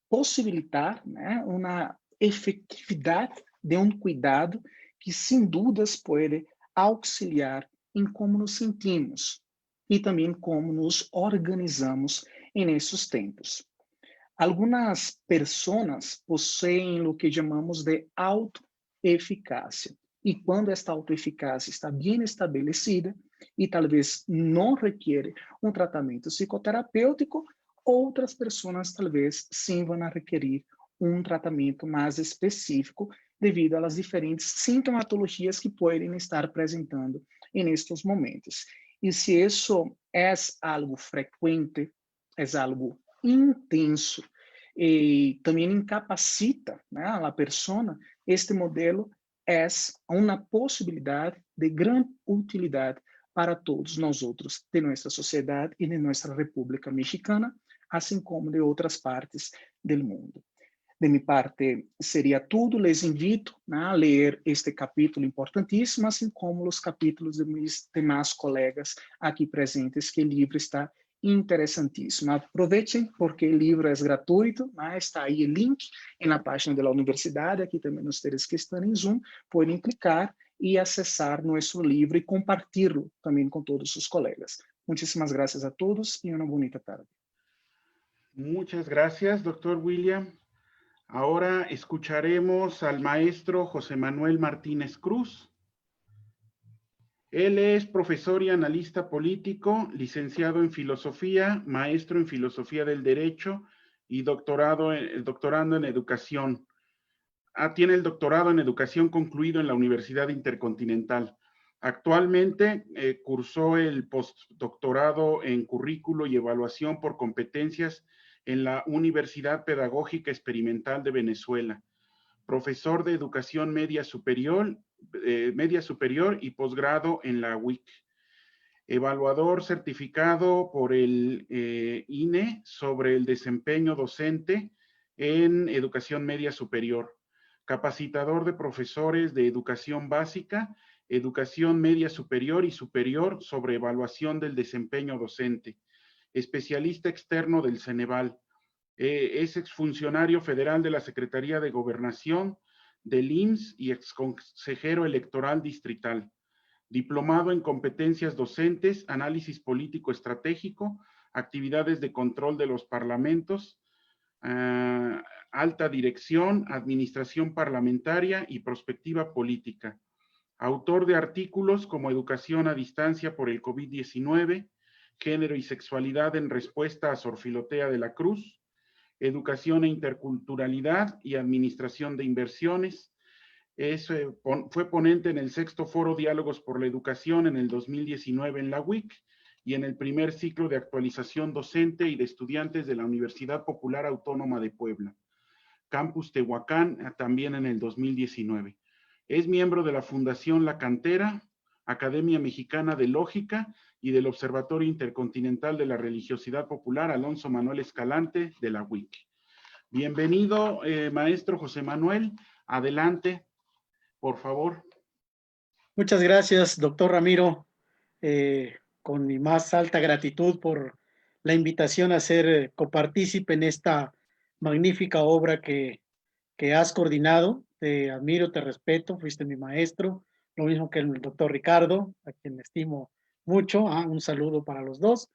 possibilitar, né, uma efetividade de um cuidado que, sem dúvidas, pode auxiliar em como nos sentimos e também como nos organizamos nesses tempos. Algumas pessoas possuem o que chamamos de autoeficácia. E quando esta autoeficácia está bem estabelecida e talvez não requer um tratamento psicoterapêutico, outras pessoas talvez sim vão requerir um tratamento mais específico devido às diferentes sintomatologias que podem estar apresentando nestes momentos. E se isso é algo frequente, é algo intenso e também incapacita, né, a pessoa, este modelo é uma possibilidade de grande utilidade para todos nós outros de nossa sociedade e de nossa República Mexicana, assim como de outras partes do mundo. De minha parte, seria tudo. Les invito, né, a ler este capítulo importantíssimo, assim como os capítulos de meus demais colegas aqui presentes, que o livro está interessantíssimo. Aproveitem, porque o livro é gratuito, né? Está aí o link na página da universidade. Aqui também vocês que estão em Zoom podem clicar e acessar nosso livro e compartilhá-lo também com todos os colegas. Muitíssimas graças a todos e uma bonita tarde. Muchas gracias, doctor William. Ahora escucharemos al maestro José Manuel Martínez Cruz. Él es profesor y analista político, licenciado en filosofía, maestro en filosofía del derecho y doctorando en educación. Tiene el doctorado en educación concluido en la Universidad Intercontinental. Actualmente cursó el postdoctorado en currículo y evaluación por competencias en la Universidad Pedagógica Experimental de Venezuela. Profesor de educación media superior y posgrado en la UIC. Evaluador certificado por el INE sobre el desempeño docente en educación media superior. Capacitador de profesores de educación básica, educación media superior y superior sobre evaluación del desempeño docente. Especialista externo del Ceneval. Es exfuncionario federal de la Secretaría de Gobernación, del IMSS y exconsejero electoral distrital. Diplomado en competencias docentes, análisis político estratégico, actividades de control de los parlamentos, alta dirección, administración parlamentaria y prospectiva política. Autor de artículos como Educación a distancia por el COVID-19, Género y sexualidad en respuesta a Sor Filotea de la Cruz, Educación e interculturalidad y administración de inversiones. Fue ponente en el 6º Foro Diálogos por la Educación en el 2019 en la UIC y en el primer ciclo de actualización docente y de estudiantes de la Universidad Popular Autónoma de Puebla, Campus Tehuacán, también en el 2019. Es miembro de la Fundación La Cantera, Academia Mexicana de Lógica y del Observatorio Intercontinental de la Religiosidad Popular Alonso Manuel Escalante de la UIC. Bienvenido, maestro José Manuel. Adelante, por favor. Muchas gracias, doctor Ramiro. Con mi más alta gratitud por la invitación a ser copartícipe en esta magnífica obra que has coordinado. Te admiro, te respeto, fuiste mi maestro, lo mismo que el doctor Ricardo, a quien estimo mucho. Un saludo para los dos,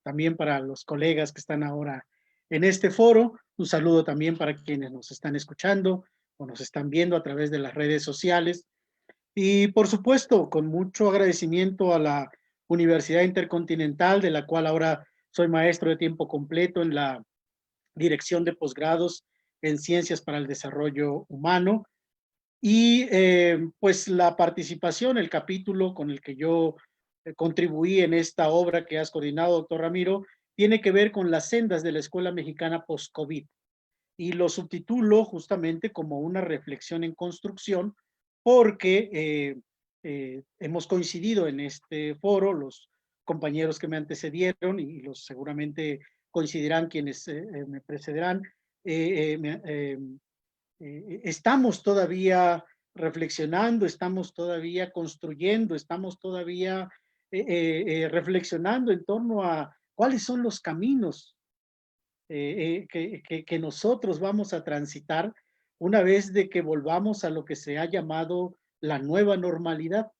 también para los colegas que están ahora en este foro. Un saludo también para quienes nos están escuchando o nos están viendo a través de las redes sociales. Y por supuesto, con mucho agradecimiento a la Universidad Intercontinental, de la cual ahora soy maestro de tiempo completo en la dirección de posgrados en Ciencias para el Desarrollo Humano. Y pues la participación, el capítulo con el que yo contribuí en esta obra que has coordinado, doctor Ramiro, tiene que ver con las sendas de la Escuela Mexicana post-COVID. Y lo subtitulo justamente como una reflexión en construcción, porque hemos coincidido en este foro, los compañeros que me antecedieron y los seguramente coincidirán quienes me precederán, estamos todavía reflexionando, estamos todavía construyendo, estamos todavía reflexionando en torno a cuáles son los caminos que nosotros vamos a transitar una vez de que volvamos a lo que se ha llamado la nueva normalidad.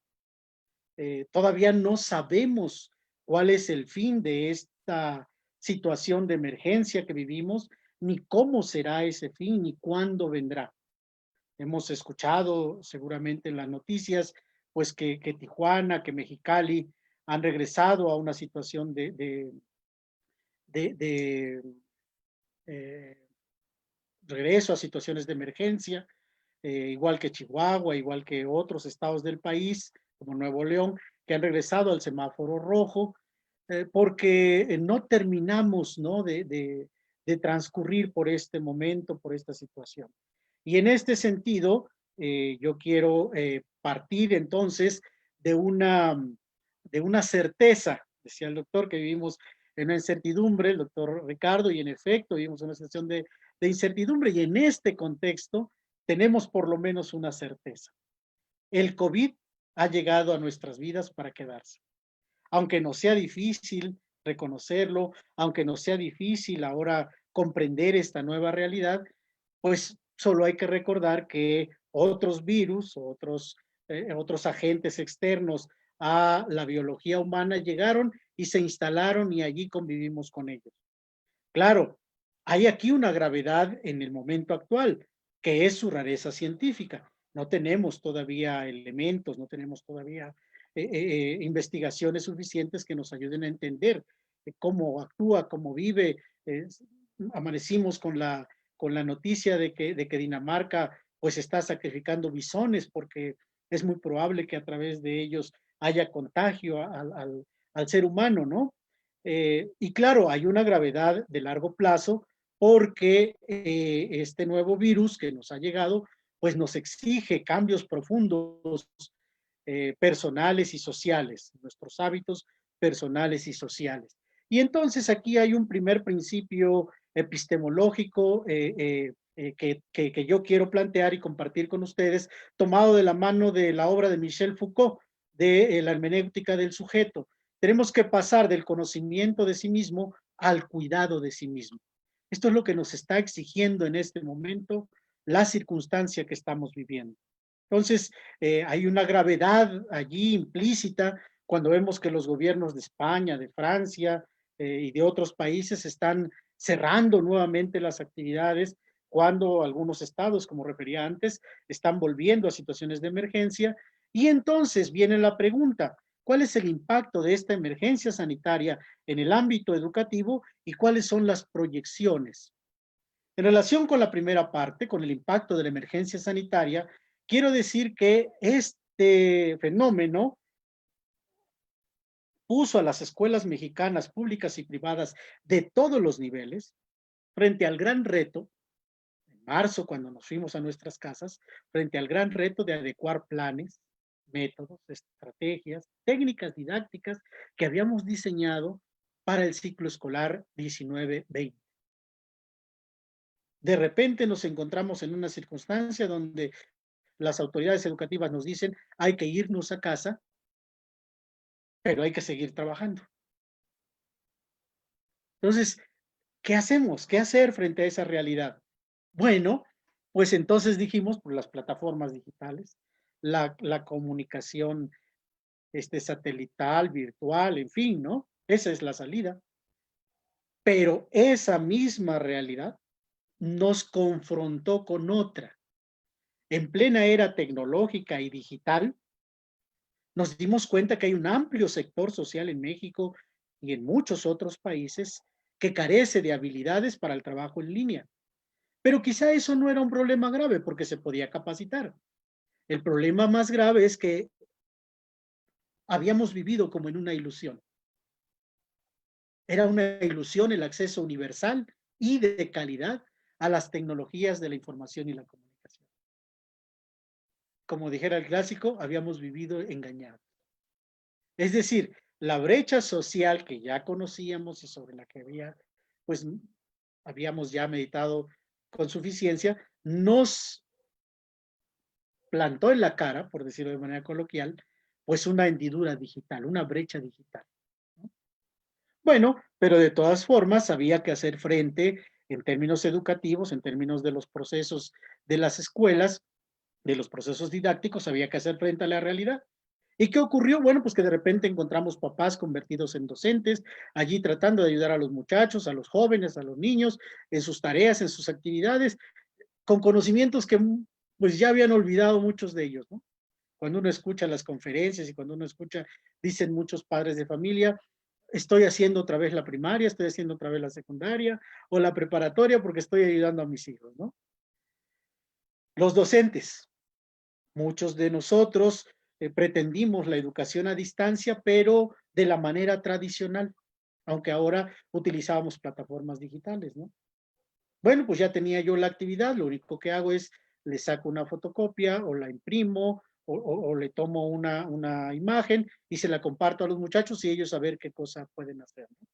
Todavía no sabemos cuál es el fin de esta situación de emergencia que vivimos, ni cómo será ese fin, ni cuándo vendrá. Hemos escuchado seguramente en las noticias, pues que Tijuana, que Mexicali han regresado a una situación de regreso a situaciones de emergencia, igual que Chihuahua, igual que otros estados del país, como Nuevo León, que han regresado al semáforo rojo, porque no terminamos, ¿no? de transcurrir por este momento, por esta situación. Y en este sentido, yo quiero partir entonces de una certeza, decía el doctor, que vivimos en una incertidumbre, el doctor Ricardo, y en efecto vivimos en una situación de incertidumbre, y en este contexto tenemos por lo menos una certeza. El COVID ha llegado a nuestras vidas para quedarse. Aunque nos sea difícil reconocerlo, aunque nos sea difícil ahora comprender esta nueva realidad, pues solo hay que recordar que otros virus, otros agentes externos a la biología humana llegaron y se instalaron y allí convivimos con ellos. Claro, hay aquí una gravedad en el momento actual, que es su rareza científica. No tenemos todavía elementos, no tenemos todavía investigaciones suficientes que nos ayuden a entender cómo actúa, cómo vive. Amanecimos con la noticia de que Dinamarca pues está sacrificando bisones porque es muy probable que a través de ellos haya contagio al ser humano, ¿no? Y claro, hay una gravedad de largo plazo porque este nuevo virus que nos ha llegado, pues nos exige cambios profundos personales y sociales, nuestros hábitos personales y sociales. Y entonces aquí hay un primer principio epistemológico que yo quiero plantear y compartir con ustedes, tomado de la mano de la obra de Michel Foucault, de la hermenéutica del sujeto. Tenemos que pasar del conocimiento de sí mismo al cuidado de sí mismo. Esto es lo que nos está exigiendo en este momento la circunstancia que estamos viviendo. Entonces, hay una gravedad allí implícita cuando vemos que los gobiernos de España, de Francia y de otros países están cerrando nuevamente las actividades, cuando algunos estados, como refería antes, están volviendo a situaciones de emergencia. Y entonces viene la pregunta, ¿cuál es el impacto de esta emergencia sanitaria en el ámbito educativo y cuáles son las proyecciones? En relación con la primera parte, con el impacto de la emergencia sanitaria, quiero decir que este fenómeno puso a las escuelas mexicanas públicas y privadas de todos los niveles frente al gran reto, en marzo cuando nos fuimos a nuestras casas, frente al gran reto de adecuar planes, métodos, estrategias, técnicas didácticas que habíamos diseñado para el ciclo escolar 19-20. De repente nos encontramos en una circunstancia donde las autoridades educativas nos dicen hay que irnos a casa, pero hay que seguir trabajando. Entonces, ¿qué hacemos? ¿Qué hacer frente a esa realidad? Bueno, pues entonces dijimos por las plataformas digitales, la comunicación satelital, virtual, en fin, ¿no? Esa es la salida. Pero esa misma realidad nos confrontó con otra. En plena era tecnológica y digital, nos dimos cuenta que hay un amplio sector social en México y en muchos otros países que carece de habilidades para el trabajo en línea. Pero quizá eso no era un problema grave porque se podía capacitar. El problema más grave es que habíamos vivido como en una ilusión. Era una ilusión el acceso universal y de calidad a las tecnologías de la información y la comunicación. Como dijera el clásico, habíamos vivido engañados. Es decir, la brecha social que ya conocíamos y sobre la que habíamos ya meditado con suficiencia, nos plantó en la cara, por decirlo de manera coloquial, pues una hendidura digital, una brecha digital, ¿no? Bueno, pero de todas formas había que hacer frente en términos educativos, en términos de los procesos de las escuelas, de los procesos didácticos, había que hacer frente a la realidad. ¿Y qué ocurrió? Bueno, pues que de repente encontramos papás convertidos en docentes, allí tratando de ayudar a los muchachos, a los jóvenes, a los niños, en sus tareas, en sus actividades, con conocimientos que pues ya habían olvidado muchos de ellos, ¿no? Cuando uno escucha las conferencias y cuando uno escucha, dicen muchos padres de familia, estoy haciendo otra vez la primaria, estoy haciendo otra vez la secundaria o la preparatoria porque estoy ayudando a mis hijos, ¿no? Los docentes, muchos de nosotros pretendimos la educación a distancia, pero de la manera tradicional, aunque ahora utilizábamos plataformas digitales, ¿no? Bueno, pues ya tenía yo la actividad, lo único que hago es le saco una fotocopia o la imprimo o le tomo una imagen y se la comparto a los muchachos y ellos a ver qué cosa pueden hacer, ¿no?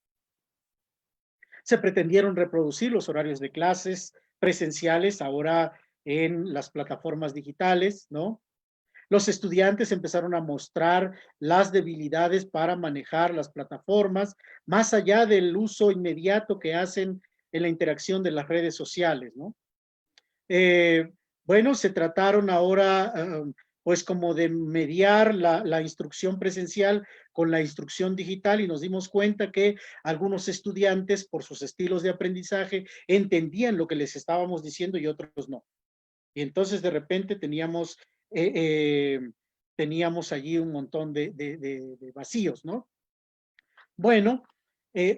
Se pretendieron reproducir los horarios de clases presenciales ahora en las plataformas digitales, ¿no? Los estudiantes empezaron a mostrar las debilidades para manejar las plataformas, más allá del uso inmediato que hacen en la interacción de las redes sociales, ¿no? Bueno, se trataron ahora, pues como de mediar la instrucción presencial con la instrucción digital y nos dimos cuenta que algunos estudiantes, por sus estilos de aprendizaje, entendían lo que les estábamos diciendo y otros no. Y entonces de repente eh, eh, teníamos allí un montón de vacíos, ¿no? Bueno,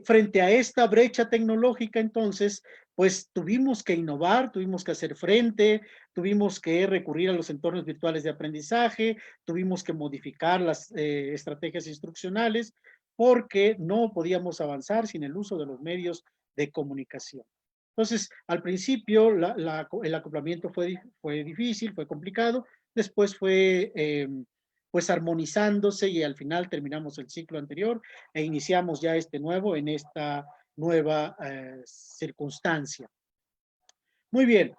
frente a esta brecha tecnológica, entonces, pues tuvimos que innovar, tuvimos que hacer frente, tuvimos que recurrir a los entornos virtuales de aprendizaje, tuvimos que modificar las estrategias instruccionales, porque no podíamos avanzar sin el uso de los medios de comunicación. Entonces, al principio el acoplamiento fue difícil, fue complicado, después fue pues armonizándose y al final terminamos el ciclo anterior e iniciamos ya este nuevo en esta nueva circunstancia. Muy bien.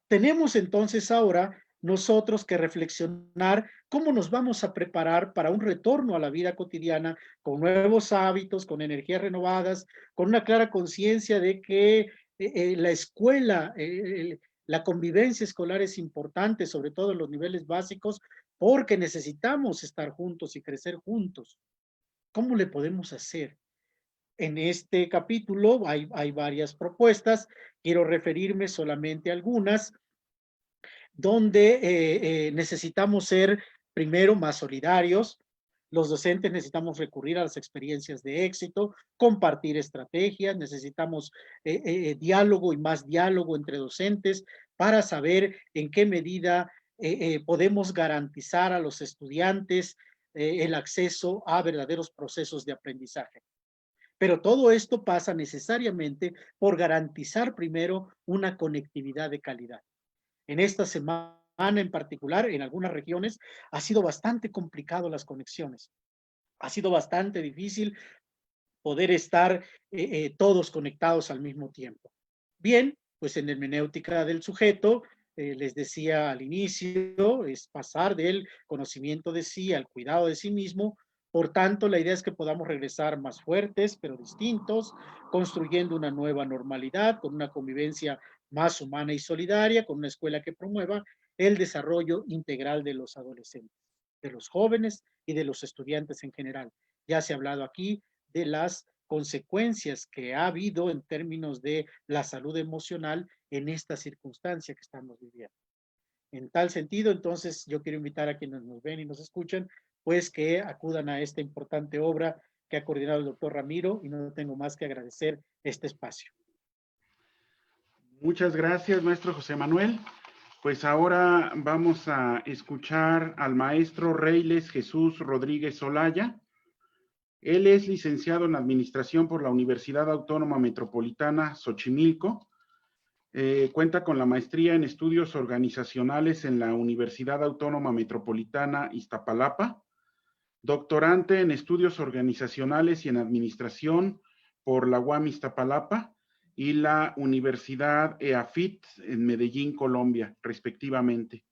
Tenemos entonces ahora nosotros que reflexionar cómo nos vamos a preparar para un retorno a la vida cotidiana con nuevos hábitos, con energías renovadas, con una clara conciencia de que la escuela, la convivencia escolar es importante, sobre todo en los niveles básicos, porque necesitamos estar juntos y crecer juntos. ¿Cómo le podemos hacer? En este capítulo hay varias propuestas, quiero referirme solamente a algunas, donde necesitamos ser primero más solidarios, los docentes necesitamos recurrir a las experiencias de éxito, compartir estrategias, necesitamos diálogo y más diálogo entre docentes para saber en qué medida podemos garantizar a los estudiantes el acceso a verdaderos procesos de aprendizaje. Pero todo esto pasa necesariamente por garantizar primero una conectividad de calidad. En esta semana en particular, en algunas regiones, ha sido bastante complicado las conexiones. Ha sido bastante difícil poder estar todos conectados al mismo tiempo. Bien, pues en hermenéutica del sujeto, les decía al inicio, es pasar del conocimiento de sí al cuidado de sí mismo. Por tanto, la idea es que podamos regresar más fuertes, pero distintos, construyendo una nueva normalidad, con una convivencia más humana y solidaria, con una escuela que promueva el desarrollo integral de los adolescentes, de los jóvenes y de los estudiantes en general. Ya se ha hablado aquí de las consecuencias que ha habido en términos de la salud emocional en esta circunstancia que estamos viviendo. En tal sentido, entonces, yo quiero invitar a quienes nos ven y nos escuchan, pues que acudan a esta importante obra que ha coordinado el doctor Ramiro y no tengo más que agradecer este espacio. Muchas gracias, maestro José Manuel. Pues ahora vamos a escuchar al maestro Reyles Jesús Rodríguez Olaya. Él es licenciado en Administración por la Universidad Autónoma Metropolitana Xochimilco. Cuenta con la maestría en Estudios Organizacionales en la Universidad Autónoma Metropolitana Iztapalapa. Doctorante en Estudios Organizacionales y en Administración por la UAM Iztapalapa y la Universidad EAFIT en Medellín, Colombia, respectivamente.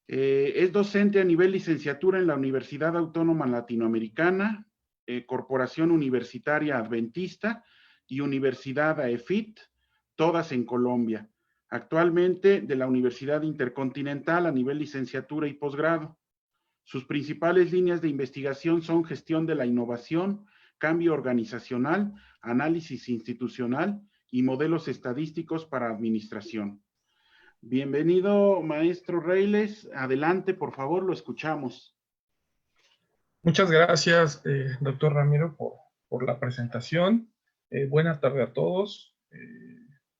Es docente a nivel licenciatura en la Universidad Autónoma Latinoamericana, Corporación Universitaria Adventista y Universidad AEFIT, todas en Colombia. Actualmente de la Universidad Intercontinental a nivel licenciatura y posgrado. Sus principales líneas de investigación son gestión de la innovación, cambio organizacional, análisis institucional y modelos estadísticos para administración. Bienvenido, maestro Reyles. Adelante, por favor, lo escuchamos. Muchas gracias, doctor Ramiro, por la presentación. Buenas tardes a todos.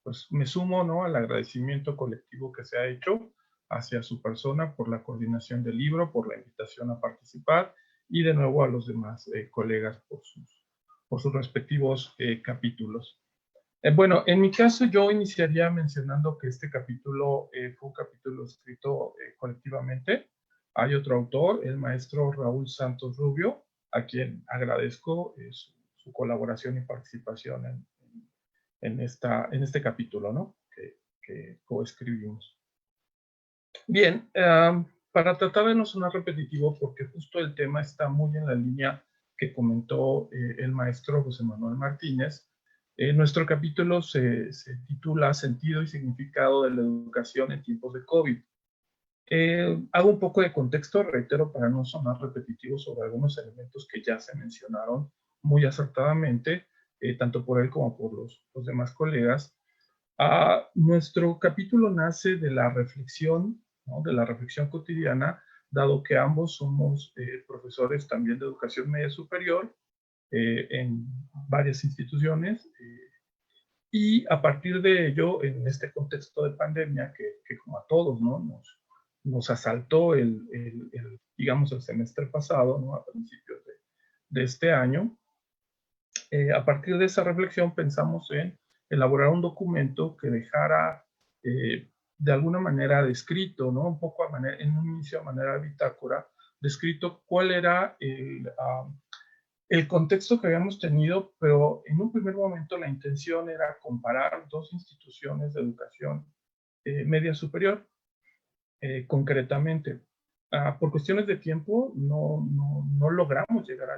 Pues me sumo, ¿no?, al agradecimiento colectivo que se ha hecho hacia su persona por la coordinación del libro, por la invitación a participar y de nuevo a los demás colegas por sus respectivos capítulos. Bueno, en mi caso yo iniciaría mencionando que este capítulo fue un capítulo escrito colectivamente. Hay otro autor, el maestro Raúl Santos Rubio, a quien agradezco su colaboración y participación en este capítulo, ¿no?, que coescribimos. Bien, para tratar de no sonar repetitivo, porque justo el tema está muy en la línea que comentó el maestro José Manuel Martínez, nuestro capítulo se titula Sentido y significado de la educación en tiempos de COVID. Hago un poco de contexto, reitero, para no sonar repetitivo sobre algunos elementos que ya se mencionaron muy acertadamente, tanto por él como por los demás colegas. Nuestro capítulo nace de la reflexión, ¿no?, de la reflexión cotidiana, dado que ambos somos profesores también de educación media superior en varias instituciones, y a partir de ello, en este contexto de pandemia que como a todos, ¿no?, nos asaltó digamos, el semestre pasado, ¿no?, a principios de este año, a partir de esa reflexión pensamos en elaborar un documento que dejara de alguna manera descrito, ¿no?, un poco en un inicio a manera de bitácora, descrito cuál era el contexto que habíamos tenido, pero en un primer momento la intención era comparar dos instituciones de educación media superior. Concretamente, por cuestiones de tiempo no logramos llegar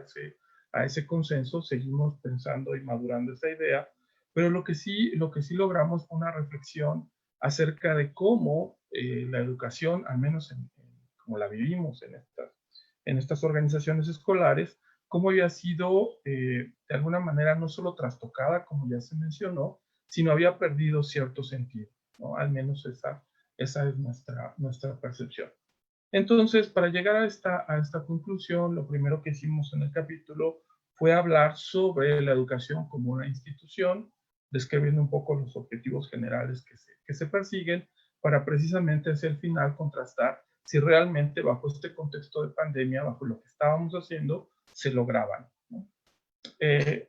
a ese consenso, seguimos pensando y madurando esa idea, pero lo que sí logramos fue una reflexión acerca de cómo la educación, al menos como la vivimos en estas organizaciones escolares, cómo había sido de alguna manera no solo trastocada, como ya se mencionó, sino había perdido cierto sentido, ¿no? Al menos esa es nuestra percepción. Entonces, para llegar a esta conclusión, lo primero que hicimos en el capítulo fue hablar sobre la educación como una institución, describiendo un poco los objetivos generales que se persiguen, para precisamente hacia el final contrastar si realmente bajo este contexto de pandemia, bajo lo que estábamos haciendo, se lograban, ¿no?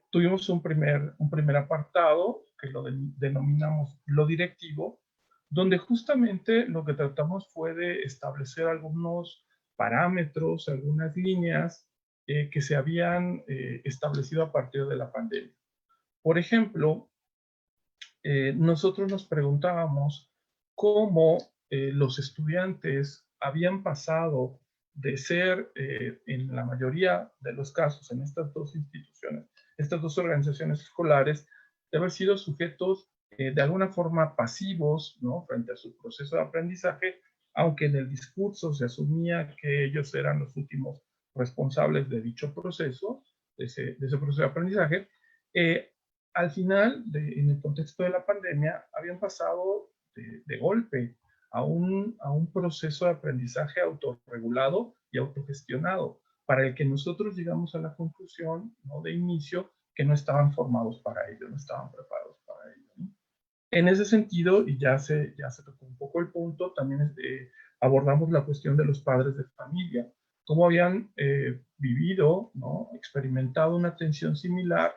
Tuvimos un primer apartado que lo denominamos lo directivo, donde justamente lo que tratamos fue de establecer algunos parámetros, algunas líneas que se habían establecido a partir de la pandemia. Por ejemplo, nosotros nos preguntábamos cómo los estudiantes habían pasado de ser, en la mayoría de los casos, en estas dos instituciones, estas dos organizaciones escolares, de haber sido sujetos de alguna forma pasivos, ¿no?, frente a su proceso de aprendizaje, aunque en el discurso se asumía que ellos eran los últimos responsables de dicho proceso, de ese proceso de aprendizaje. Al final, en el contexto de la pandemia, habían pasado de golpe a un proceso de aprendizaje autorregulado y autogestionado, para el que nosotros llegamos a la conclusión, ¿no?, de inicio, que no estaban formados para ello, no estaban preparados para ello, ¿no? En ese sentido, y ya se tocó un poco el punto, también abordamos la cuestión de los padres de familia, cómo habían vivido, ¿no?, experimentado una tensión similar,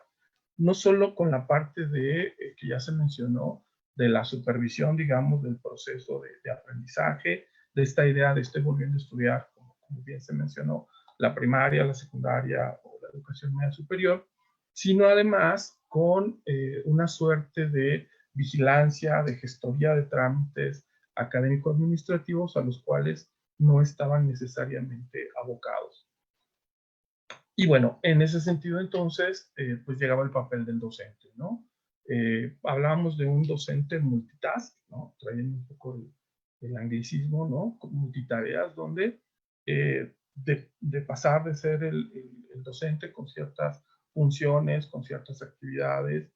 no solo con la parte que ya se mencionó, de la supervisión, digamos, del proceso de aprendizaje, de esta idea de estoy volviendo a estudiar, como bien se mencionó, la primaria, la secundaria o la educación media superior, sino además con una suerte de vigilancia, de gestoría de trámites académico-administrativos a los cuales no estaban necesariamente abocados. Y bueno, en ese sentido entonces, pues llegaba el papel del docente, ¿no? Hablábamos de un docente multitask, ¿no? Trayendo un poco el anglicismo, ¿no? Con multitareas, donde de pasar de ser el docente con ciertas funciones, con ciertas actividades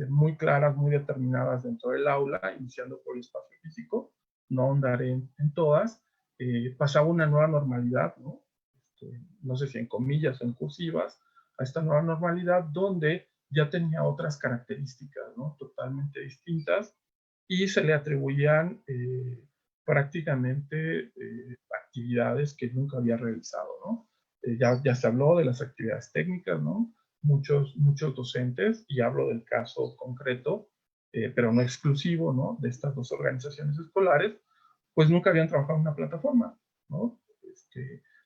muy claras, muy determinadas dentro del aula, iniciando por el espacio físico, no ahondaré en todas, pasaba una nueva normalidad, ¿no? No sé si en comillas o en cursivas, a esta nueva normalidad donde ya tenía otras características, ¿no? Totalmente distintas, y se le atribuían prácticamente actividades que nunca había realizado, ¿no? Ya se habló de las actividades técnicas, ¿no? Muchos docentes, y hablo del caso concreto, pero no exclusivo, ¿no? De estas dos organizaciones escolares, pues nunca habían trabajado en una plataforma, ¿no?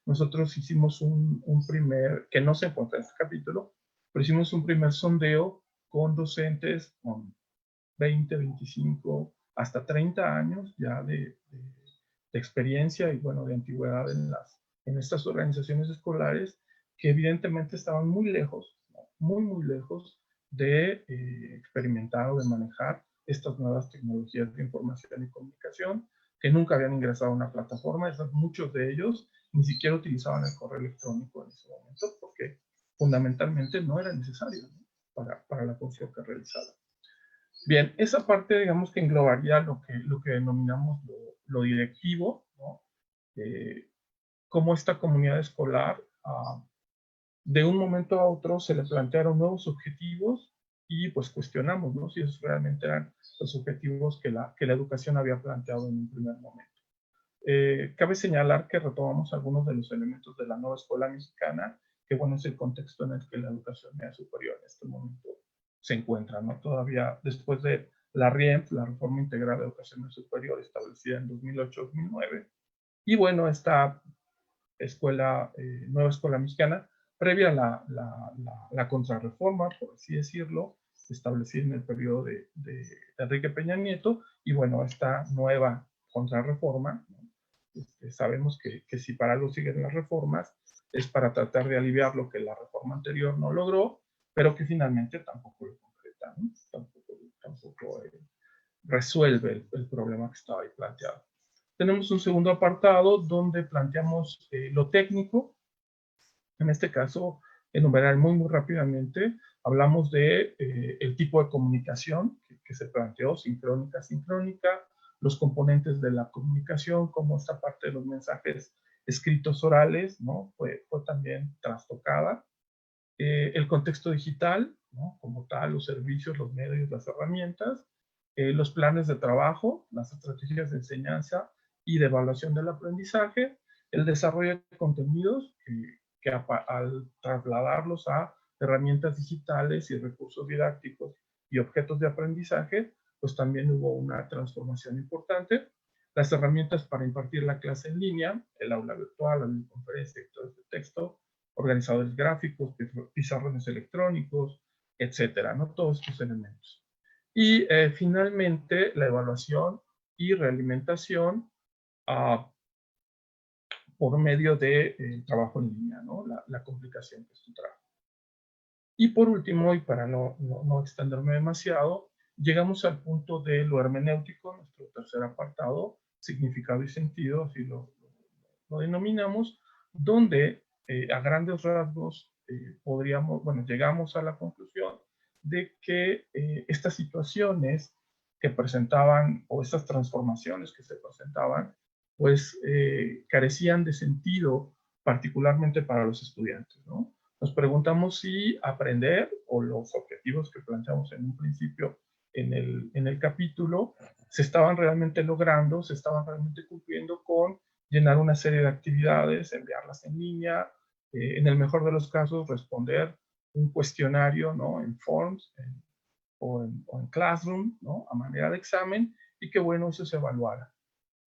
Nosotros hicimos un primer, que no se encuentra en este capítulo, pero hicimos un primer sondeo con docentes con 20, 25, hasta 30 años ya de experiencia y, bueno, de antigüedad en estas organizaciones escolares, que evidentemente estaban muy lejos, ¿no? Muy lejos de experimentar o de manejar estas nuevas tecnologías de información y comunicación, que nunca habían ingresado a una plataforma. Muchos de ellos ni siquiera utilizaban el correo electrónico en ese momento, porque fundamentalmente no era necesario, ¿no? para la función que realizaban. Bien, esa parte, digamos, que englobaría lo que denominamos lo directivo, ¿no? Cómo esta comunidad escolar, de un momento a otro, se le plantearon nuevos objetivos y pues cuestionamos, ¿no? Si esos realmente eran los objetivos que la educación había planteado en un primer momento. Cabe señalar que retomamos algunos de los elementos de la nueva escuela mexicana, que, bueno, es el contexto en el que la educación media superior en este momento se encuentra, ¿no? Todavía después de la RIEMP, la Reforma Integral de Educación Media Superior, establecida en 2008-2009, y, bueno, esta nueva escuela mexicana, previa a la contrarreforma, por así decirlo, establecida en el periodo de Enrique Peña Nieto, y, bueno, esta nueva contrarreforma, ¿no? Sabemos que si para algo siguen las reformas, es para tratar de aliviar lo que la reforma anterior no logró, pero que finalmente tampoco lo concreta, ¿no? Tampoco resuelve el problema que estaba ahí planteado. Tenemos un segundo apartado donde planteamos lo técnico. En este caso, enumerar muy rápidamente, hablamos de el tipo de comunicación que se planteó, sincrónica, los componentes de la comunicación, como esta parte de los mensajes escritos orales, ¿no? Fue también trastocada. El contexto digital, ¿no? Como tal, los servicios, los medios, las herramientas, los planes de trabajo, las estrategias de enseñanza y de evaluación del aprendizaje, el desarrollo de contenidos, que al trasladarlos a herramientas digitales y recursos didácticos y objetos de aprendizaje, pues también hubo una transformación importante. Las herramientas para impartir la clase en línea, el aula virtual, la videoconferencia, lectores de texto, organizadores gráficos, pizarrones electrónicos, etcétera, ¿no? Todos estos elementos. Y finalmente, la evaluación y realimentación por medio de trabajo en línea, ¿no? La complicación que esto trajo. Y por último, y para no extenderme demasiado, llegamos al punto de lo hermenéutico, nuestro tercer apartado, significado y sentido, así lo denominamos, donde a grandes rasgos llegamos a la conclusión de que estas situaciones que presentaban, o estas transformaciones que se presentaban, pues carecían de sentido, particularmente para los estudiantes, ¿no? Nos preguntamos si aprender, o los objetivos que planteamos en un principio en el capítulo, se estaban realmente logrando, se estaban realmente cumpliendo con llenar una serie de actividades, enviarlas en línea, en el mejor de los casos responder un cuestionario, ¿no? En Forms o en Classroom, ¿no? A manera de examen, y que, bueno, eso se evaluara.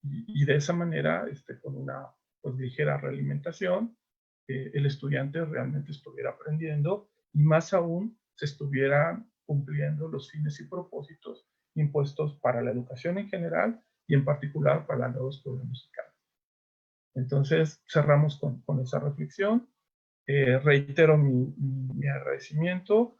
Y de esa manera, con una pues ligera realimentación, el estudiante realmente estuviera aprendiendo, y más aún se estuvieran cumpliendo los fines y propósitos impuestos para la educación en general y en particular para la nueva escuela mexicana. Entonces, cerramos con esa reflexión. Reitero mi agradecimiento,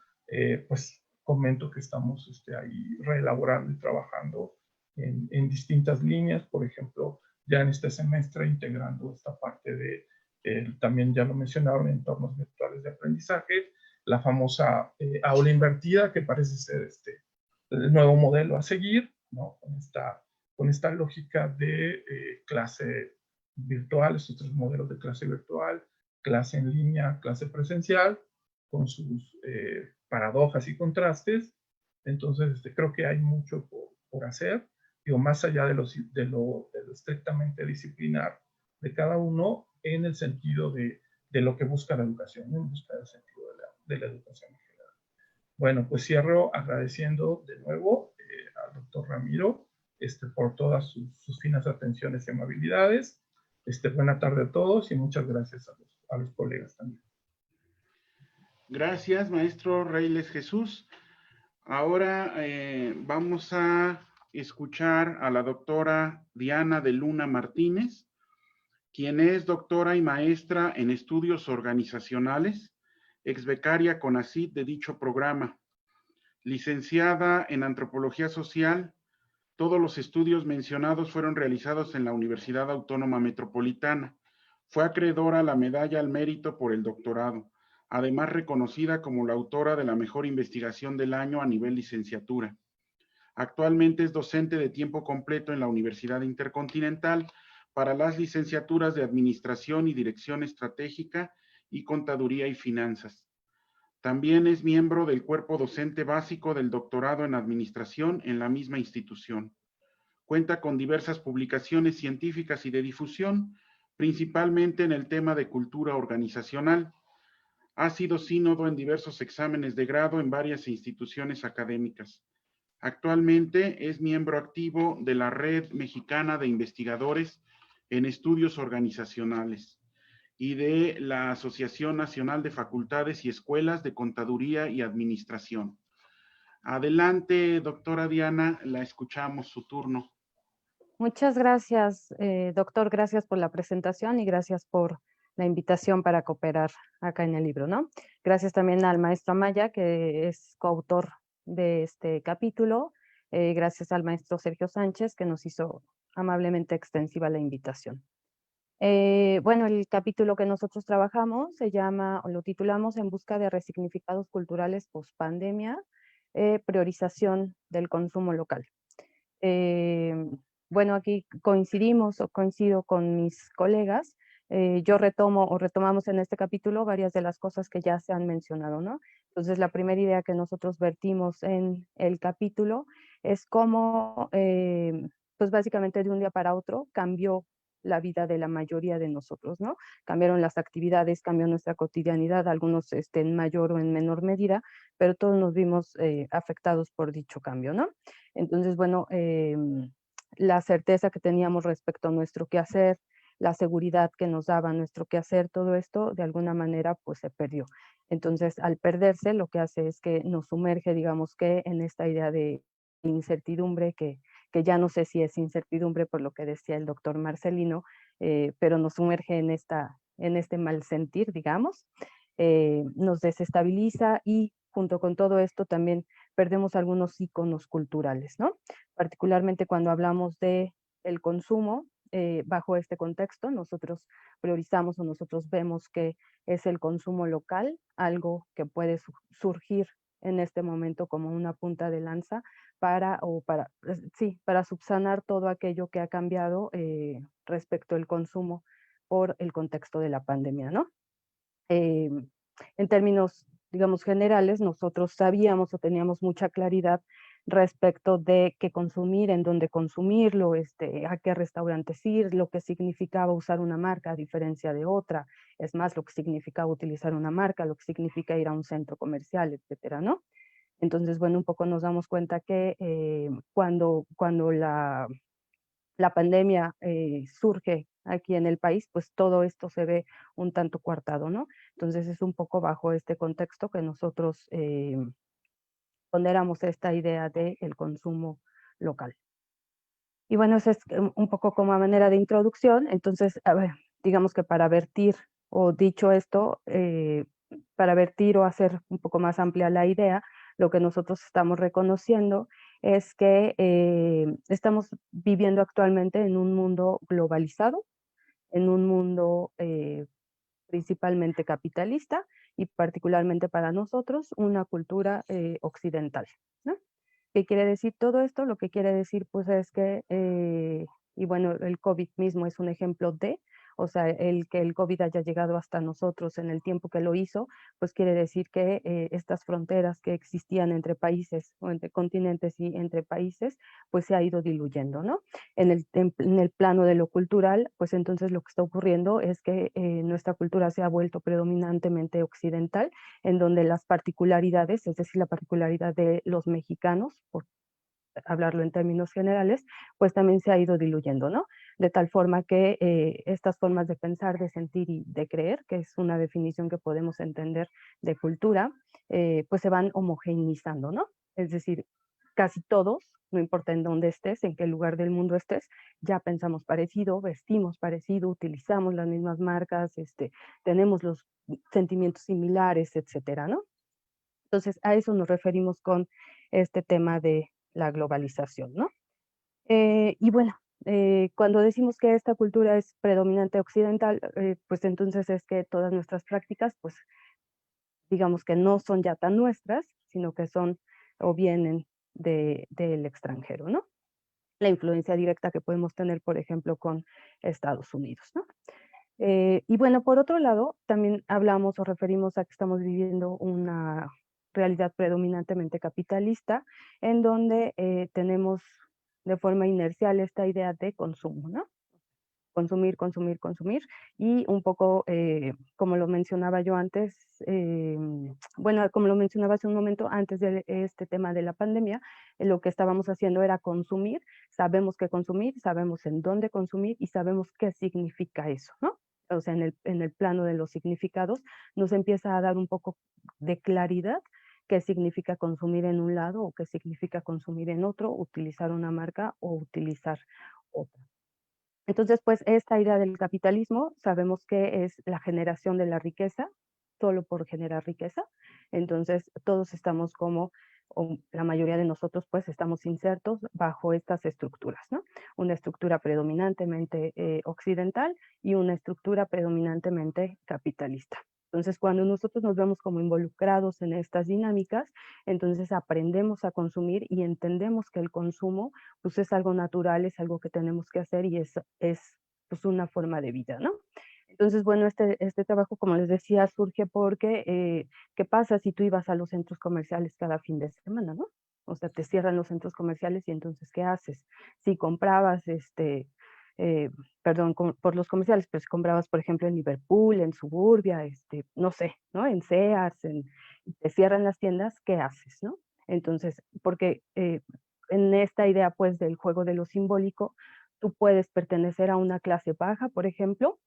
pues comento que estamos ahí reelaborando y trabajando en distintas líneas, por ejemplo, ya en este semestre integrando esta parte de, también ya lo mencionaron, entornos virtuales de aprendizaje, la famosa aula invertida, que parece ser el nuevo modelo a seguir, ¿no? Con esta lógica de clase virtual, estos tres modelos de clase virtual, clase en línea, clase presencial, con sus paradojas y contrastes. Entonces, creo que hay mucho por hacer, digo, más allá de lo estrictamente disciplinar de cada uno, en el sentido de lo que busca la educación, en busca del sentido de la educación en general. Bueno, pues cierro agradeciendo de nuevo al doctor Ramiro por todas sus finas atenciones y amabilidades. Buena tarde a todos y muchas gracias a los colegas también. Gracias, maestro Reyles Jesús. Ahora vamos a escuchar a la doctora Diana de Luna Martínez, quien es doctora y maestra en estudios organizacionales, ex becaria CONACYT de dicho programa, licenciada en antropología social. Todos los estudios mencionados fueron realizados en la Universidad Autónoma Metropolitana. Fue acreedora a la Medalla al Mérito por el doctorado, además reconocida como la autora de la mejor investigación del año a nivel licenciatura. Actualmente es docente de tiempo completo en la Universidad Intercontinental para las licenciaturas de Administración y Dirección Estratégica y Contaduría y Finanzas. También es miembro del cuerpo docente básico del doctorado en Administración en la misma institución. Cuenta con diversas publicaciones científicas y de difusión, principalmente en el tema de cultura organizacional. Ha sido sínodo en diversos exámenes de grado en varias instituciones académicas. Actualmente es miembro activo de la Red Mexicana de Investigadores en Estudios Organizacionales y de la Asociación Nacional de Facultades y Escuelas de Contaduría y Administración. Adelante, doctora Diana, la escuchamos, su turno. Muchas gracias, doctor, gracias por la presentación y gracias por la invitación para cooperar acá en el libro, ¿no? Gracias también al maestro Amaya, que es coautor de este capítulo. Gracias al maestro Sergio Sánchez, que nos hizo amablemente extensiva la invitación. Bueno, el capítulo que nosotros trabajamos se llama, o lo titulamos En busca de resignificados culturales post-pandemia, priorización del consumo local. Bueno, aquí coincidimos o coincido con mis colegas. Yo retomo o retomamos en este capítulo varias de las cosas que ya se han mencionado, ¿no? Entonces, la primera idea que nosotros vertimos en el capítulo es cómo, pues básicamente de un día para otro cambió la vida de la mayoría de nosotros, ¿no? Cambiaron las actividades, cambió nuestra cotidianidad, algunos en mayor o en menor medida, pero todos nos vimos afectados por dicho cambio, ¿no? Entonces, bueno, la certeza que teníamos respecto a nuestro quehacer, la seguridad que nos daba nuestro quehacer, todo esto de alguna manera pues se perdió. Entonces, al perderse, lo que hace es que nos sumerge, digamos que en esta idea de incertidumbre, que ya no sé si es incertidumbre por lo que decía el doctor Marcelino, pero nos sumerge en este mal sentir, digamos, nos desestabiliza y junto con todo esto también perdemos algunos íconos culturales, ¿no? Particularmente cuando hablamos de el consumo, bajo este contexto, nosotros priorizamos o nosotros vemos que es el consumo local, algo que puede surgir en este momento como una punta de lanza para subsanar todo aquello que ha cambiado respecto al consumo por el contexto de la pandemia, ¿no? En términos, digamos, generales, nosotros sabíamos o teníamos mucha claridad respecto de qué consumir, en dónde consumirlo, a qué restaurantes ir, lo que significaba usar una marca a diferencia de otra, es más, lo que significaba utilizar una marca, lo que significa ir a un centro comercial, etcétera, ¿no? Entonces, bueno, un poco nos damos cuenta que cuando la pandemia surge aquí en el país, pues todo esto se ve un tanto coartado, ¿no? Entonces es un poco bajo este contexto que nosotros ponderamos esta idea del consumo local. Y bueno, eso es un poco como a manera de introducción. Entonces, a ver, digamos que para vertir, o dicho esto, para vertir o hacer un poco más amplia la idea, lo que nosotros estamos reconociendo es que estamos viviendo actualmente en un mundo globalizado, en un mundo principalmente capitalista y particularmente para nosotros una cultura occidental, ¿no? ¿Qué quiere decir todo esto? Lo que quiere decir pues es que, y bueno, el COVID mismo es un ejemplo de, o sea, el que el COVID haya llegado hasta nosotros en el tiempo que lo hizo, pues quiere decir que estas fronteras que existían entre países o entre continentes y entre países, pues se ha ido diluyendo, ¿no? En el plano de lo cultural, pues entonces lo que está ocurriendo es que nuestra cultura se ha vuelto predominantemente occidental, en donde las particularidades, es decir, la particularidad de los mexicanos, por hablarlo en términos generales, pues también se ha ido diluyendo, ¿no? De tal forma que estas formas de pensar, de sentir y de creer, que es una definición que podemos entender de cultura, pues se van homogeneizando, ¿no? Es decir, casi todos, no importa en dónde estés, en qué lugar del mundo estés, ya pensamos parecido, vestimos parecido, utilizamos las mismas marcas, tenemos los sentimientos similares, etcétera, ¿no? Entonces, a eso nos referimos con este tema de la globalización, ¿no? Y bueno, cuando decimos que esta cultura es predominante occidental, pues entonces es que todas nuestras prácticas, pues digamos que no son ya tan nuestras, sino que son o vienen del extranjero, ¿no? La influencia directa que podemos tener, por ejemplo, con Estados Unidos, ¿no? Y bueno, por otro lado, también hablamos o referimos a que estamos viviendo una realidad predominantemente capitalista, en donde tenemos de forma inercial esta idea de consumo, ¿no? Consumir, consumir, consumir, y un poco, como lo mencionaba yo antes, bueno, como lo mencionaba hace un momento, antes de este tema de la pandemia, lo que estábamos haciendo era consumir, sabemos qué consumir, sabemos en dónde consumir y sabemos qué significa eso, ¿no? O sea, en el plano de los significados nos empieza a dar un poco de claridad qué significa consumir en un lado o qué significa consumir en otro, utilizar una marca o utilizar otra. Entonces, pues esta idea del capitalismo sabemos que es la generación de la riqueza, solo por generar riqueza. Entonces, todos estamos como, o la mayoría de nosotros, pues estamos insertos bajo estas estructuras, ¿no? Una estructura predominantemente occidental y una estructura predominantemente capitalista. Entonces, cuando nosotros nos vemos como involucrados en estas dinámicas, entonces aprendemos a consumir y entendemos que el consumo pues es algo natural, es algo que tenemos que hacer y es pues una forma de vida, ¿no? Entonces, bueno, este trabajo, como les decía, surge porque, ¿qué pasa si tú ibas a los centros comerciales cada fin de semana, ¿no? O sea, te cierran los centros comerciales y entonces, ¿qué haces? Si comprabas, perdón, por los comerciales, pues comprabas, por ejemplo, en Liverpool, en Suburbia, no sé, ¿no? En Sears, y te cierran las tiendas, ¿qué haces, no? Entonces, porque en esta idea, pues, del juego de lo simbólico, tú puedes pertenecer a una clase baja, por ejemplo,